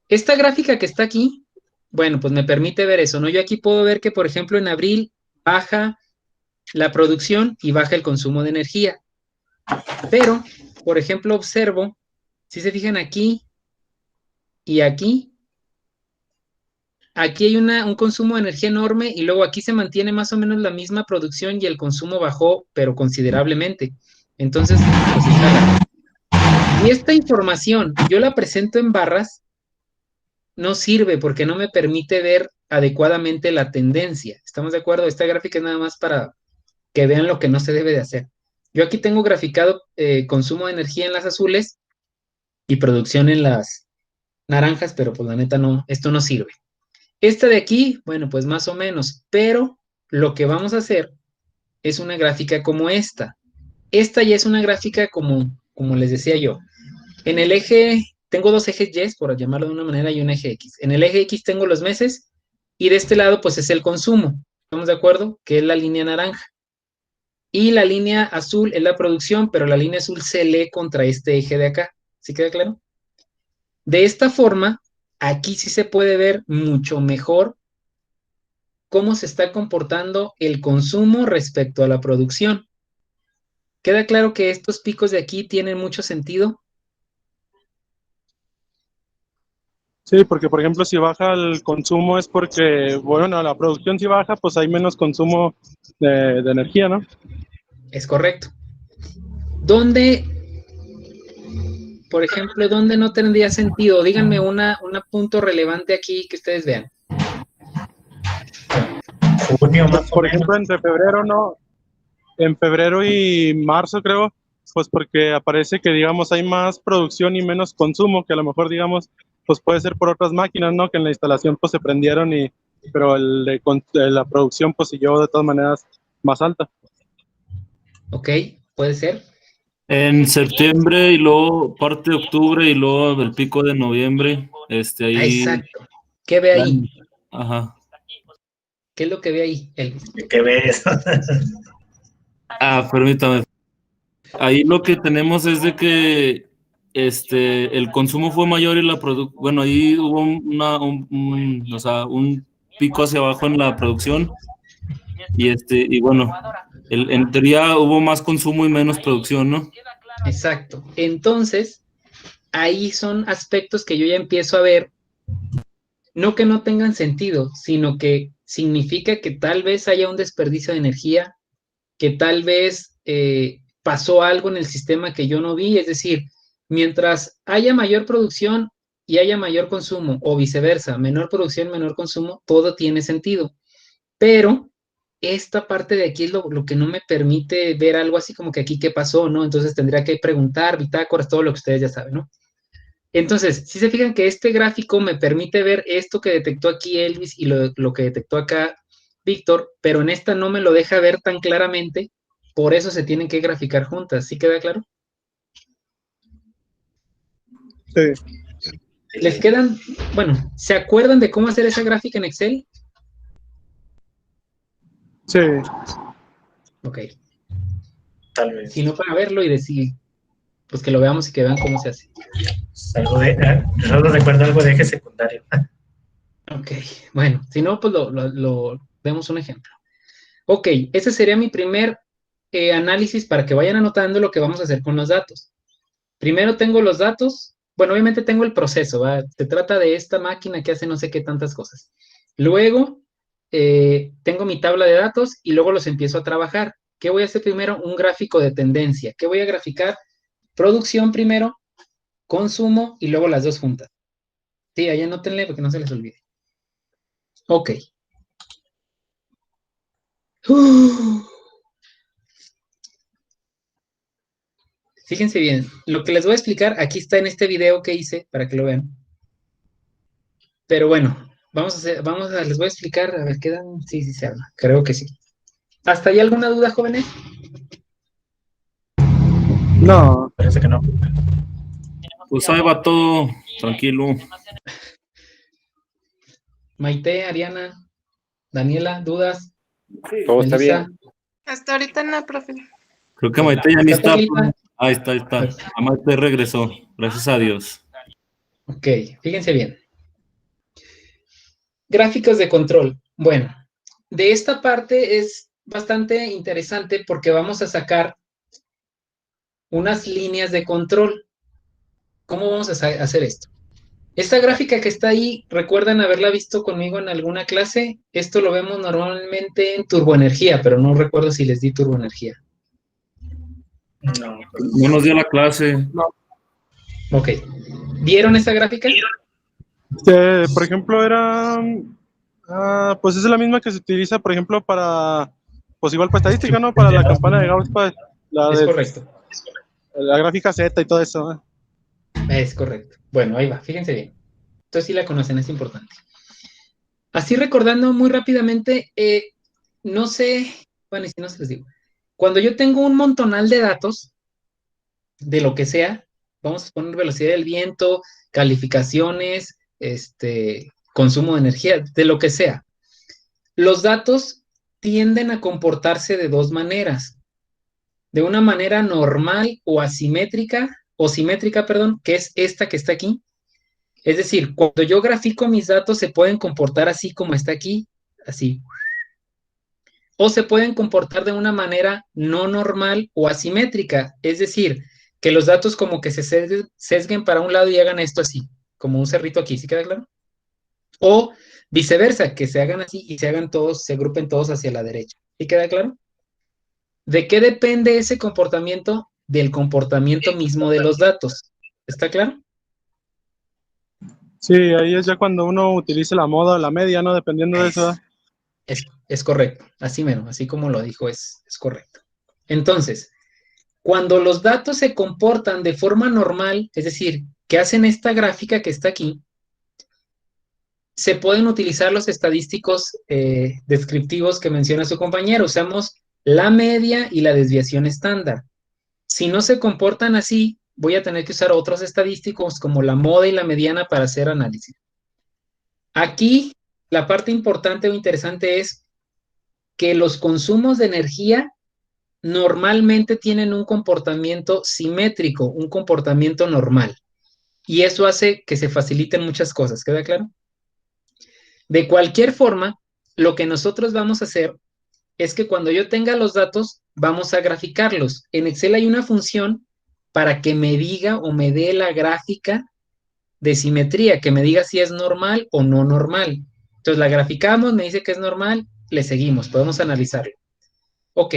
Esta gráfica que está aquí, bueno, pues me permite ver eso, ¿no? Yo aquí puedo ver que, por ejemplo, en abril baja la producción y baja el consumo de energía. Pero, por ejemplo, observo, si se fijan aquí y aquí hay un consumo de energía enorme y luego aquí se mantiene más o menos la misma producción y el consumo bajó, pero considerablemente. Entonces, pues está raro. Y esta información yo la presento en barras, no sirve porque no me permite ver adecuadamente la tendencia. ¿Estamos de acuerdo? Esta gráfica es nada más para que vean lo que no se debe de hacer. Yo aquí tengo graficado consumo de energía en las azules y producción en las naranjas, pero pues la neta no, esto no sirve. Esta de aquí, bueno, pues más o menos, pero lo que vamos a hacer es una gráfica como esta. Esta ya es una gráfica como les decía yo. En el eje, tengo dos ejes Y, por llamarlo de una manera, y un eje X. En el eje X tengo los meses y de este lado pues es el consumo. ¿Estamos de acuerdo? Que es la línea naranja. Y la línea azul es la producción, pero la línea azul se lee contra este eje de acá. ¿Sí queda claro? De esta forma, aquí sí se puede ver mucho mejor cómo se está comportando el consumo respecto a la producción. ¿Queda claro que estos picos de aquí tienen mucho sentido? Sí, porque por ejemplo, si baja el consumo es porque, bueno, la producción si baja, pues hay menos consumo de energía, ¿no? Es correcto. ¿Dónde, por ejemplo, dónde no tendría sentido? Díganme un punto relevante aquí que ustedes vean. Junio más o Por menos. ejemplo, entre febrero, ¿no? En febrero y marzo, creo, pues porque aparece que, digamos, hay más producción y menos consumo, que a lo mejor, digamos, pues puede ser por otras máquinas, ¿no? Que en la instalación, pues se prendieron pero la producción, pues siguió de todas maneras más alta. ¿Ok? ¿Puede ser? En septiembre y luego parte de octubre y luego el pico de noviembre, ahí. Exacto. ¿Qué ve ahí? Ajá. ¿Qué es lo que ve ahí, Elvis? ¿Qué ves? Permítame. Ahí lo que tenemos es de que el consumo fue mayor y la producción, bueno, ahí hubo un pico hacia abajo en la producción y bueno, en teoría hubo más consumo y menos producción, ¿no? Exacto. Entonces, ahí son aspectos que yo ya empiezo a ver, no que no tengan sentido, sino que significa que tal vez haya un desperdicio de energía, que tal vez pasó algo en el sistema que yo no vi, es decir, mientras haya mayor producción y haya mayor consumo, o viceversa, menor producción, menor consumo, todo tiene sentido. Pero esta parte de aquí es lo que no me permite ver algo así como que aquí qué pasó, ¿no? Entonces tendría que preguntar, bitácoras, todo lo que ustedes ya saben, ¿no? Entonces, si se fijan que este gráfico me permite ver esto que detectó aquí Elvis y lo que detectó acá Víctor, pero en esta no me lo deja ver tan claramente, por eso se tienen que graficar juntas, ¿sí queda claro? Sí. ¿Les quedan, bueno, ¿se acuerdan de cómo hacer esa gráfica en Excel? Sí. Ok. Tal vez. Si no, para verlo y decir, pues que lo veamos y que vean cómo se hace. Solo recuerdo algo de eje secundario. Ok, bueno, si no, pues lo vemos un ejemplo. Ok, ese sería mi primer análisis para que vayan anotando lo que vamos a hacer con los datos. Primero tengo los datos, bueno, obviamente tengo el proceso, ¿va? Se trata de esta máquina que hace no sé qué tantas cosas. Luego, tengo mi tabla de datos y luego los empiezo a trabajar. ¿Qué voy a hacer primero? Un gráfico de tendencia. ¿Qué voy a graficar? Producción primero, consumo y luego las dos juntas. Sí, ahí anótenle porque no se les olvide. Ok. Fíjense bien, lo que les voy a explicar aquí está en este video que hice para que lo vean. Pero bueno, les voy a explicar, a ver, ¿quedan? Sí, sí se arma, creo que sí. ¿Hasta ahí alguna duda, jóvenes? No. Parece que no. Pues ahí va todo tranquilo. Maite, Ariana, Daniela, ¿dudas? Todo está Melissa, bien. Hasta ahorita no, profe. Creo que Maite ya ni está. Teclita? Ahí está, ahí está. Además te regresó, gracias a Dios. Ok, fíjense bien. Gráficos de control. Bueno, de esta parte es bastante interesante porque vamos a sacar unas líneas de control. ¿Cómo vamos a hacer esto? Esta gráfica que está ahí, ¿recuerdan haberla visto conmigo en alguna clase? Esto lo vemos normalmente en turboenergía, pero no recuerdo si les di turboenergía. No. No nos dio la clase. Ok. ¿Vieron esta gráfica? Por ejemplo, era. Pues es la misma que se utiliza, por ejemplo, para. Pues igual para estadística, ¿no? Para la campana de Gauss, pues, Es correcto. la gráfica Z y todo eso, ¿eh? Es correcto. Bueno, ahí va, fíjense bien. Entonces sí la conocen, es importante. Así recordando muy rápidamente, no sé, bueno, y si no se les digo. Cuando yo tengo un montonal de datos, de lo que sea, vamos a poner velocidad del viento, calificaciones, consumo de energía, de lo que sea. Los datos tienden a comportarse de dos maneras. De una manera normal o simétrica, perdón, que es esta que está aquí. Es decir, cuando yo grafico mis datos se pueden comportar así como está aquí, así. O se pueden comportar de una manera no normal o asimétrica, es decir, que los datos como que se sesguen para un lado y hagan esto así, como un cerrito aquí, ¿sí queda claro? O viceversa, que se hagan así y se hagan todos, se agrupen todos hacia la derecha. ¿Sí queda claro? ¿De qué depende ese comportamiento? Del comportamiento mismo de los datos. ¿Está claro? Sí, ahí es ya cuando uno utiliza la moda o la media, ¿no? Dependiendo de eso. Es correcto, así menos, así como lo dijo, es correcto. Entonces, cuando los datos se comportan de forma normal, es decir, que hacen esta gráfica que está aquí, se pueden utilizar los estadísticos descriptivos que menciona su compañero. Usamos la media y la desviación estándar. Si no se comportan así, voy a tener que usar otros estadísticos como la moda y la mediana para hacer análisis. Aquí, la parte importante o interesante es que los consumos de energía normalmente tienen un comportamiento simétrico, un comportamiento normal. Y eso hace que se faciliten muchas cosas, ¿queda claro? De cualquier forma, lo que nosotros vamos a hacer es que cuando yo tenga los datos, vamos a graficarlos. En Excel hay una función para que me diga o me dé la gráfica de simetría, que me diga si es normal o no normal. Entonces la graficamos, me dice que es normal, le seguimos, podemos analizarlo. Ok,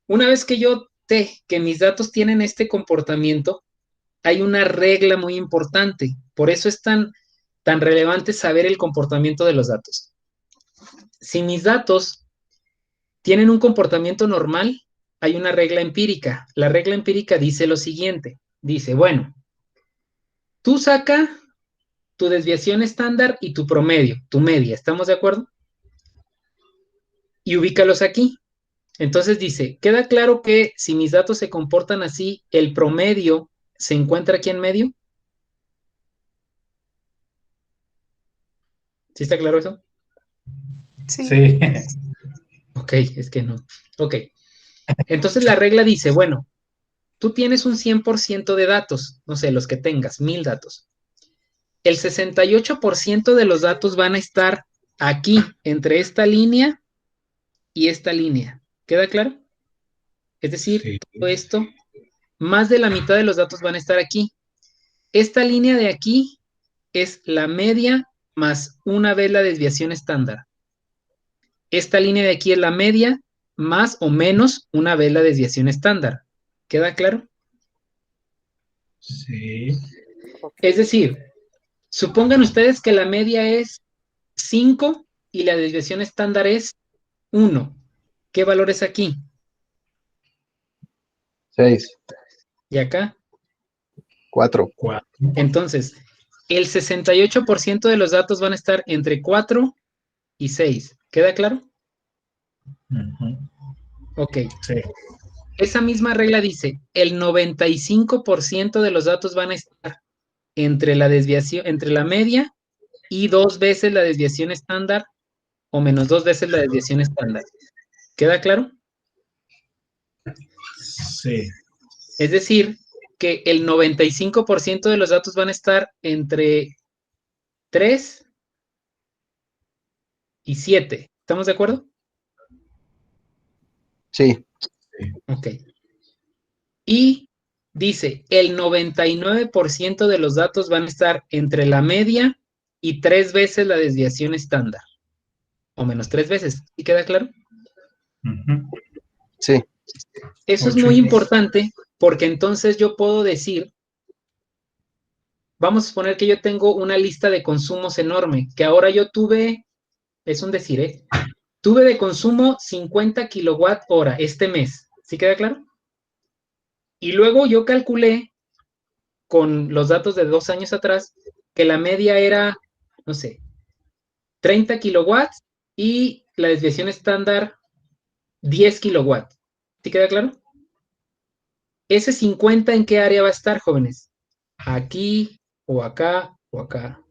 una vez que yo sé que mis datos tienen este comportamiento, hay una regla muy importante. Por eso es tan relevante saber el comportamiento de los datos. Si mis datos tienen un comportamiento normal, hay una regla empírica. La regla empírica dice lo siguiente. Dice, bueno, tú saca tu desviación estándar y tu promedio, tu media, ¿estamos de acuerdo? Y ubícalos aquí. Entonces dice, queda claro que si mis datos se comportan así, el promedio se encuentra aquí en medio. ¿Sí está claro eso? Sí. Sí. Ok, es que no. Ok. Entonces la regla dice, bueno, tú tienes un 100% de datos, no sé, los que tengas, 1000 datos. El 68% de los datos van a estar aquí, entre esta línea y esta línea. ¿Queda claro? Es decir, Sí. todo esto, más de la mitad de los datos van a estar aquí. Esta línea de aquí es la media más una vez la desviación estándar. Esta línea de aquí es la media más o menos una vez la desviación estándar. ¿Queda claro? Sí. Es decir, supongan ustedes que la media es 5 y la desviación estándar es 1. ¿Qué valor es aquí? 6, Y acá. 4. 4. Entonces, el 68% de los datos van a estar entre 4 y 6. ¿Queda claro? Ok. Sí. Esa misma regla dice, el 95% de los datos van a estar entre la desviación, entre la media y 2 veces la desviación estándar o menos 2 veces la desviación estándar. ¿Queda claro? Sí. Es decir, que el 95% de los datos van a estar entre 3 y 7. ¿Estamos de acuerdo? Sí. Ok. Y dice, el 99% de los datos van a estar entre la media y 3 veces la desviación estándar. O menos 3 veces. ¿Sí queda claro? Ujú. Sí. Eso es 8 muy y 10. importante porque entonces yo puedo decir, vamos a suponer que yo tengo una lista de consumos enorme, que ahora yo tuve, es un decir, tuve de consumo 50 kilowatt hora este mes. ¿Sí queda claro? Y luego yo calculé con los datos de 2 años atrás que la media era, no sé, 30 kilowatts y la desviación estándar 10 kilowatts. ¿Sí queda claro? Ese 50, ¿en qué área va a estar, jóvenes? Aquí, o acá, o acá.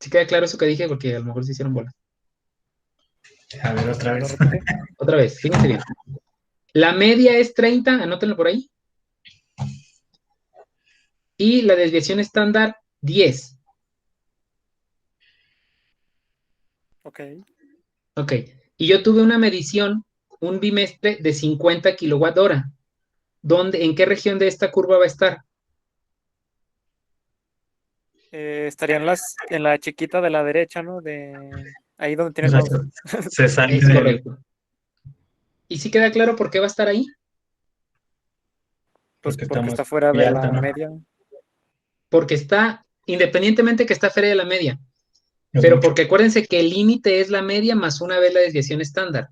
¿Sí queda claro eso que dije? Porque a lo mejor se hicieron bolas. A ver, otra ¿Me lo vez. repite? Otra vez, fíjense bien. La media es 30, anótenlo por ahí. Y la desviación estándar, 10. Ok. Ok. Y yo tuve una medición, un bimestre de 50 kilowatt hora. ¿En qué región de esta curva va a estar? Estarían en la chiquita de la derecha, ¿no? Ahí donde tiene O sea, todo. se sale Es del... correcto. ¿Y sí queda claro por qué va a estar ahí? Pues Porque está porque muy, está fuera muy de alta, la ¿no? media. Porque está, independientemente que está fuera de la media, Es pero mucho. porque acuérdense que el límite es la media más una vez la desviación estándar.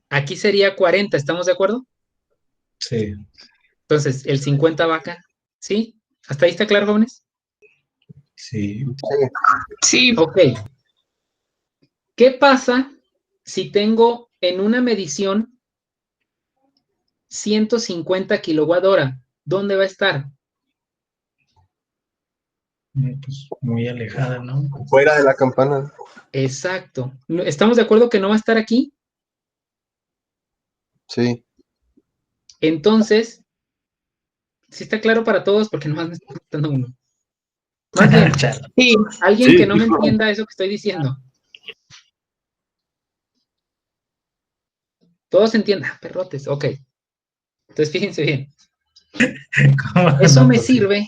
Aquí sería 40, ¿estamos de acuerdo? Sí. Entonces, el 50 va acá. ¿Sí? ¿Hasta ahí está claro, jóvenes? Sí. Sí. Ok. ¿Qué pasa si tengo en una medición 150 kilowatt hora? ¿Dónde va a estar? Pues muy alejada, ¿no? Fuera de la campana. Exacto. ¿Estamos de acuerdo que no va a estar aquí? Sí. Entonces, sí está claro para todos porque nomás me está gustando uno. Más bien, Chale. Sí. alguien Sí, que no me sí, entienda eso que estoy diciendo. Todos entiendan. Perrotes, ok. Entonces, fíjense bien. ¿Cómo Eso no? me Pues sí. sirve.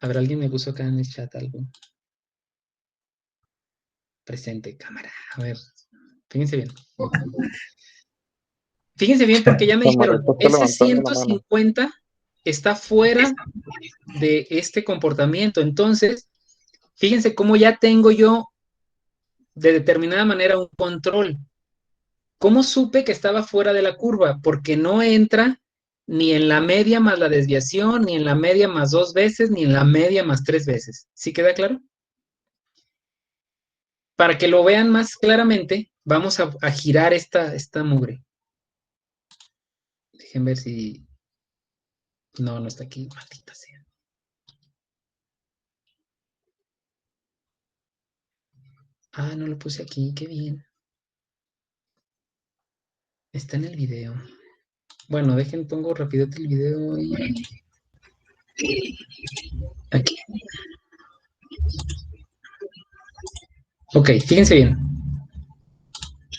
A ver, alguien me puso acá en el chat algo. Presente, cámara. A ver, fíjense bien. Fíjense bien porque ya me dijeron, Está ese levantando la mano. 150 está fuera de este comportamiento. Entonces, fíjense cómo ya tengo yo de determinada manera un control. ¿Cómo supe que estaba fuera de la curva? Porque no entra ni en la media más la desviación, ni en la media más 2 veces, ni en la media más 3 veces. ¿Sí queda claro? Para que lo vean más claramente, vamos a girar esta mugre. Dejen ver si... No, no está aquí, maldita sea. Ah, no lo puse aquí, qué bien. Está en el video. Bueno, dejen, pongo rapidito el video y... Aquí. Ok, fíjense bien.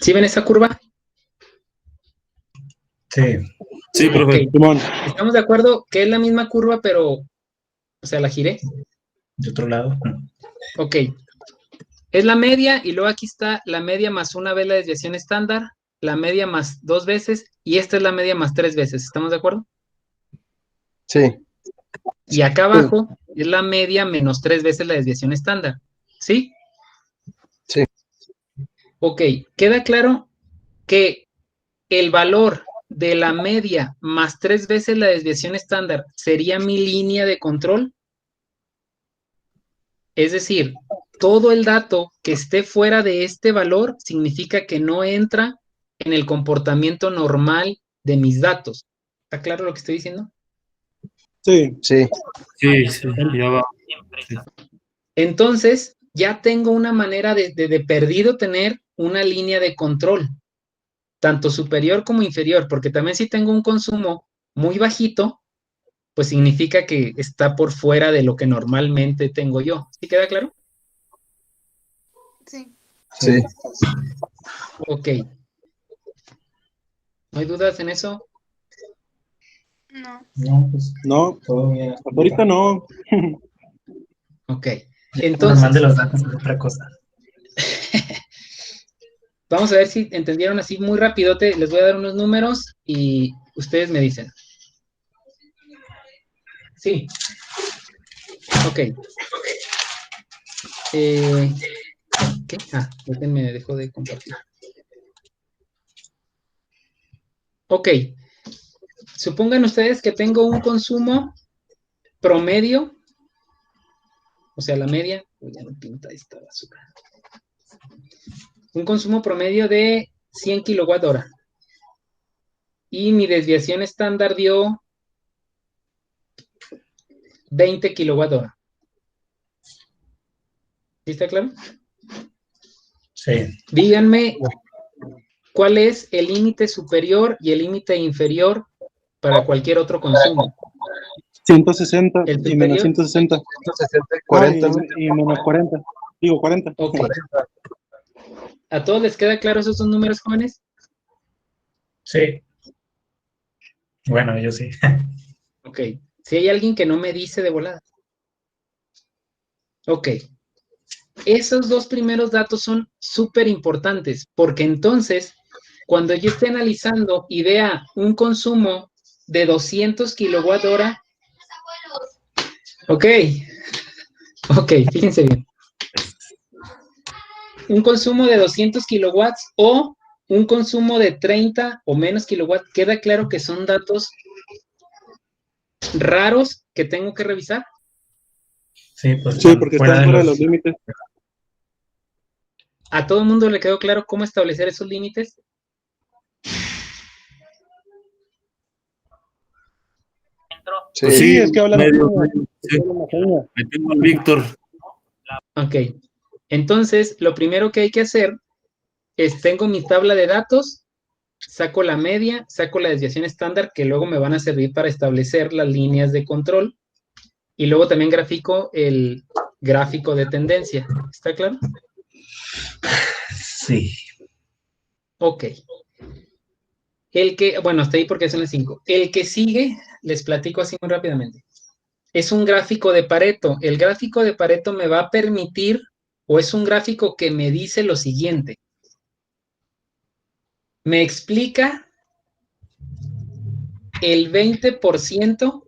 ¿Sí ven esa curva? Sí. sí, Ok. profe. Simón. Estamos de acuerdo que es la misma curva, pero... O sea, la giré. De otro lado. Ok. Es la media y luego aquí está la media más una vez la desviación estándar, la media más 2 veces y esta es la media más 3 veces. ¿Estamos de acuerdo? Sí. Y acá abajo es la media menos 3 veces la desviación estándar. ¿Sí? Sí. Ok. ¿Queda claro que el valor de la media más 3 veces la desviación estándar sería mi línea de control? Es decir, todo el dato que esté fuera de este valor significa que no entra en el comportamiento normal de mis datos. ¿Está claro lo que estoy diciendo? Sí. Sí. Sí, sí, ya va. Sí. Entonces, ya tengo una manera de perdido tener una línea de control. tanto superior como inferior, porque también si tengo un consumo muy bajito, pues significa que está por fuera de lo que normalmente tengo yo. ¿Sí queda claro? Sí. Sí. Ok. ¿No hay dudas en eso? No. No, pues No, todo bien. hasta ahorita no. Ok. Ya cuando nos mande Entonces, los datos es otra cosa. vamos a ver si entendieron así muy rapidote. Les voy a dar unos números y ustedes me dicen. Sí. Ok. ¿Qué? Déjenme, dejo de compartir. Ok. Supongan ustedes que tengo un consumo promedio, o sea, la media. Uy, ya no pinta esta basura. Un consumo promedio de 100 kWh. Y mi desviación estándar dio 20 kWh. ¿Sí está claro? Sí. Díganme cuál es el límite superior y el límite inferior para cualquier otro consumo. 160 El y menos superior, 160. 160 y 40, ¿no? Y menos 40. Digo, 40. ok. ¿A todos les queda claro esos dos números, jóvenes? Sí. Bueno, yo sí. Ok. Si hay alguien que no me dice de volada. Ok. Esos dos primeros datos son súper importantes porque entonces, cuando yo esté analizando y vea un consumo de 200 kWh, ok, fíjense bien. Un consumo de 200 kilowatts o un consumo de 30 o menos kilowatts, queda claro que son datos raros que tengo que revisar. Sí, pues Sí, están porque fuera están de fuera de los... los límites. ¿A todo el mundo le quedó claro cómo establecer esos límites? Sí. Pues Sí, es que hablan medio, así, medio, sí. hablan la seña. Me tengo al Víctor. Ok. Entonces, lo primero que hay que hacer es, tengo mi tabla de datos, saco la media, saco la desviación estándar, que luego me van a servir para establecer las líneas de control, y luego también grafico el gráfico de tendencia. ¿Está claro? Sí. Ok. Bueno, hasta ahí porque son las 5. El que sigue, les platico así muy rápidamente. Es un gráfico de Pareto. El gráfico de Pareto me va a permitir, o es un gráfico que me dice lo siguiente. Me explica el 20%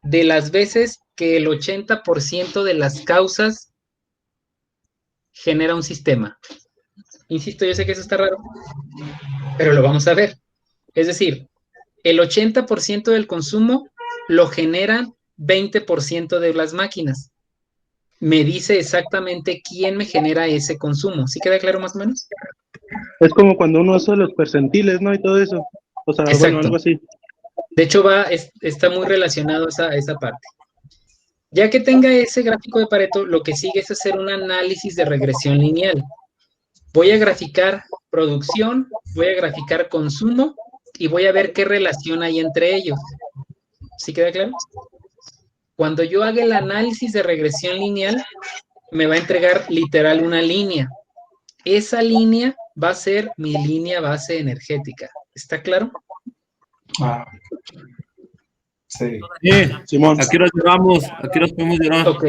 de las veces que el 80% de las causas genera un sistema. Insisto, yo sé que eso está raro, pero lo vamos a ver. Es decir, el 80% del consumo lo generan 20% de las máquinas. Me dice exactamente quién me genera ese consumo. ¿Sí queda claro más o menos? Es como cuando uno hace los percentiles, ¿no? Y todo eso. O sea, bueno, Exacto. algo así. De hecho, está muy relacionado a esa parte. Ya que tenga ese gráfico de Pareto, lo que sigue es hacer un análisis de regresión lineal. Voy a graficar producción, voy a graficar consumo y voy a ver qué relación hay entre ellos. ¿Sí queda claro? Cuando yo haga el análisis de regresión lineal, me va a entregar literal una línea. Esa línea va a ser mi línea base energética. ¿Está claro? Ah, sí. Sí, Simón. aquí nos lloramos, aquí nos podemos llorar. Ok.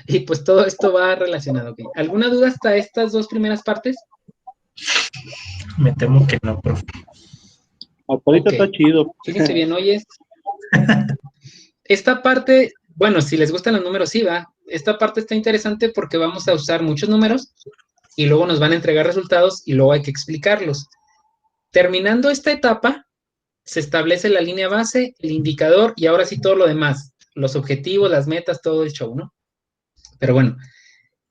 Y pues todo esto va relacionado. Okay. ¿Alguna duda hasta estas dos primeras partes? Me temo que no, profe. Hasta ahorita Ok. está chido. Fíjense bien, oye, esta parte, bueno, si les gustan los números, sí va. Esta parte está interesante porque vamos a usar muchos números y luego nos van a entregar resultados y luego hay que explicarlos. Terminando esta etapa, se establece la línea base, el indicador y ahora sí todo lo demás, los objetivos, las metas, todo el show, ¿no? Pero bueno,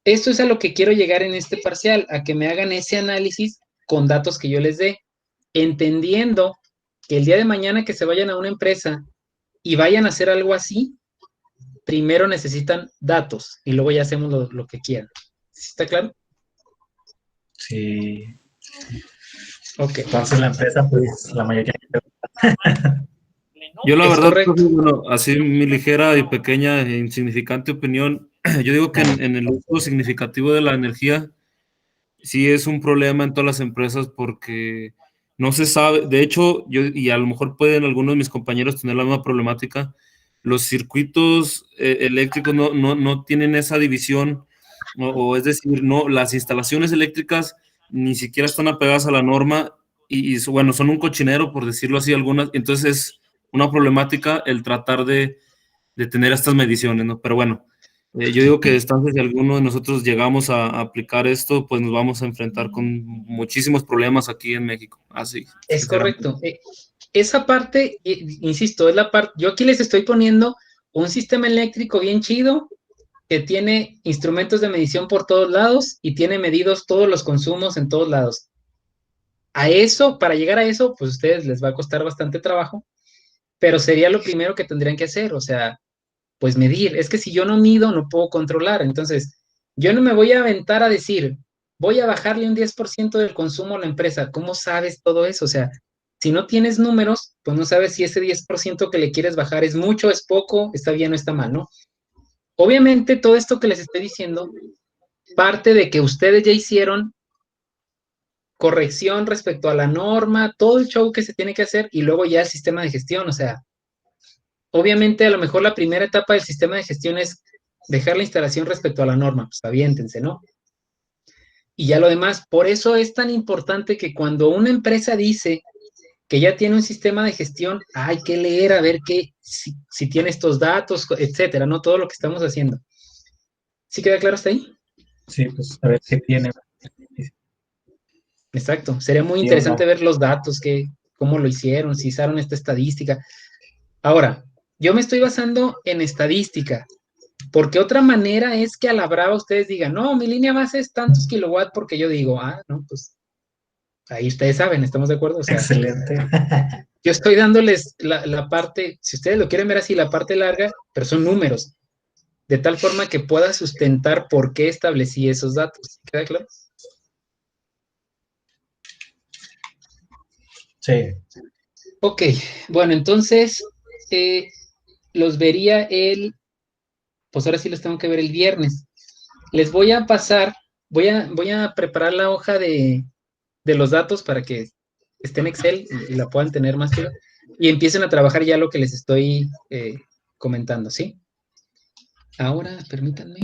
esto es a lo que quiero llegar en este parcial, a que me hagan ese análisis con datos que yo les dé, entendiendo que el día de mañana que se vayan a una empresa y vayan a hacer algo así, primero necesitan datos y luego ya hacemos lo que quieran. ¿Está claro? Sí. Ok. Entonces la empresa, pues la mayoría. Yo la Es verdad, correcto. profe, bueno, así mi ligera y pequeña e insignificante opinión, yo digo que en el uso significativo de la energía sí es un problema en todas las empresas porque no se sabe, de hecho, y a lo mejor pueden algunos de mis compañeros tener la misma problemática, los circuitos eléctricos no tienen esa división, o es decir, no, las instalaciones eléctricas ni siquiera están apegadas a la norma bueno, son un cochinero, por decirlo así, algunas, entonces es una problemática el tratar de tener estas mediciones, ¿no? Pero bueno, yo digo que de estancia, si alguno de nosotros llegamos a aplicar esto, pues nos vamos a enfrentar con muchísimos problemas aquí en México, así, Es sinceramente. correcto. Esa parte, insisto, es la parte, yo aquí les estoy poniendo un sistema eléctrico bien chido que tiene instrumentos de medición por todos lados y tiene medidos todos los consumos en todos lados. A eso, para llegar a eso, pues a ustedes les va a costar bastante trabajo, pero sería lo primero que tendrían que hacer, o sea, pues medir. Es que si yo no mido, no puedo controlar. Entonces, yo no me voy a aventar a decir, voy a bajarle un 10% del consumo a la empresa. ¿Cómo sabes todo eso? O sea, si no tienes números, pues no sabes si ese 10% que le quieres bajar es mucho, es poco, está bien o está mal, ¿no? Obviamente, todo esto que les estoy diciendo parte de que ustedes ya hicieron corrección respecto a la norma, todo el show que se tiene que hacer y luego ya el sistema de gestión. O sea, obviamente a lo mejor la primera etapa del sistema de gestión es dejar la instalación respecto a la norma, pues aviéntense, ¿no? Y ya lo demás, por eso es tan importante que cuando una empresa dice que ya tiene un sistema de gestión, hay que leer a ver qué, si tiene estos datos, etcétera, ¿no? Todo lo que estamos haciendo. ¿Sí queda claro hasta ahí? Sí, pues a ver qué tiene. Exacto. Sería muy Sí o interesante no. ver los datos, cómo lo hicieron, si usaron esta estadística. Ahora, yo me estoy basando en estadística, porque otra manera es que a la brava ustedes digan, no, mi línea base es tantos kilowatts porque yo digo, no, pues ahí ustedes saben, ¿estamos de acuerdo? O sea, Excelente. yo estoy dándoles la parte, si ustedes lo quieren ver así, la parte larga, pero son números, de tal forma que pueda sustentar por qué establecí esos datos. ¿Queda claro? Sí. Ok, bueno, entonces los vería pues ahora sí los tengo que ver el viernes. Les voy a pasar, voy a preparar la hoja de los datos para que esté en Excel y la puedan tener más chida y empiecen a trabajar ya lo que les estoy comentando, ¿sí? Ahora, permítanme.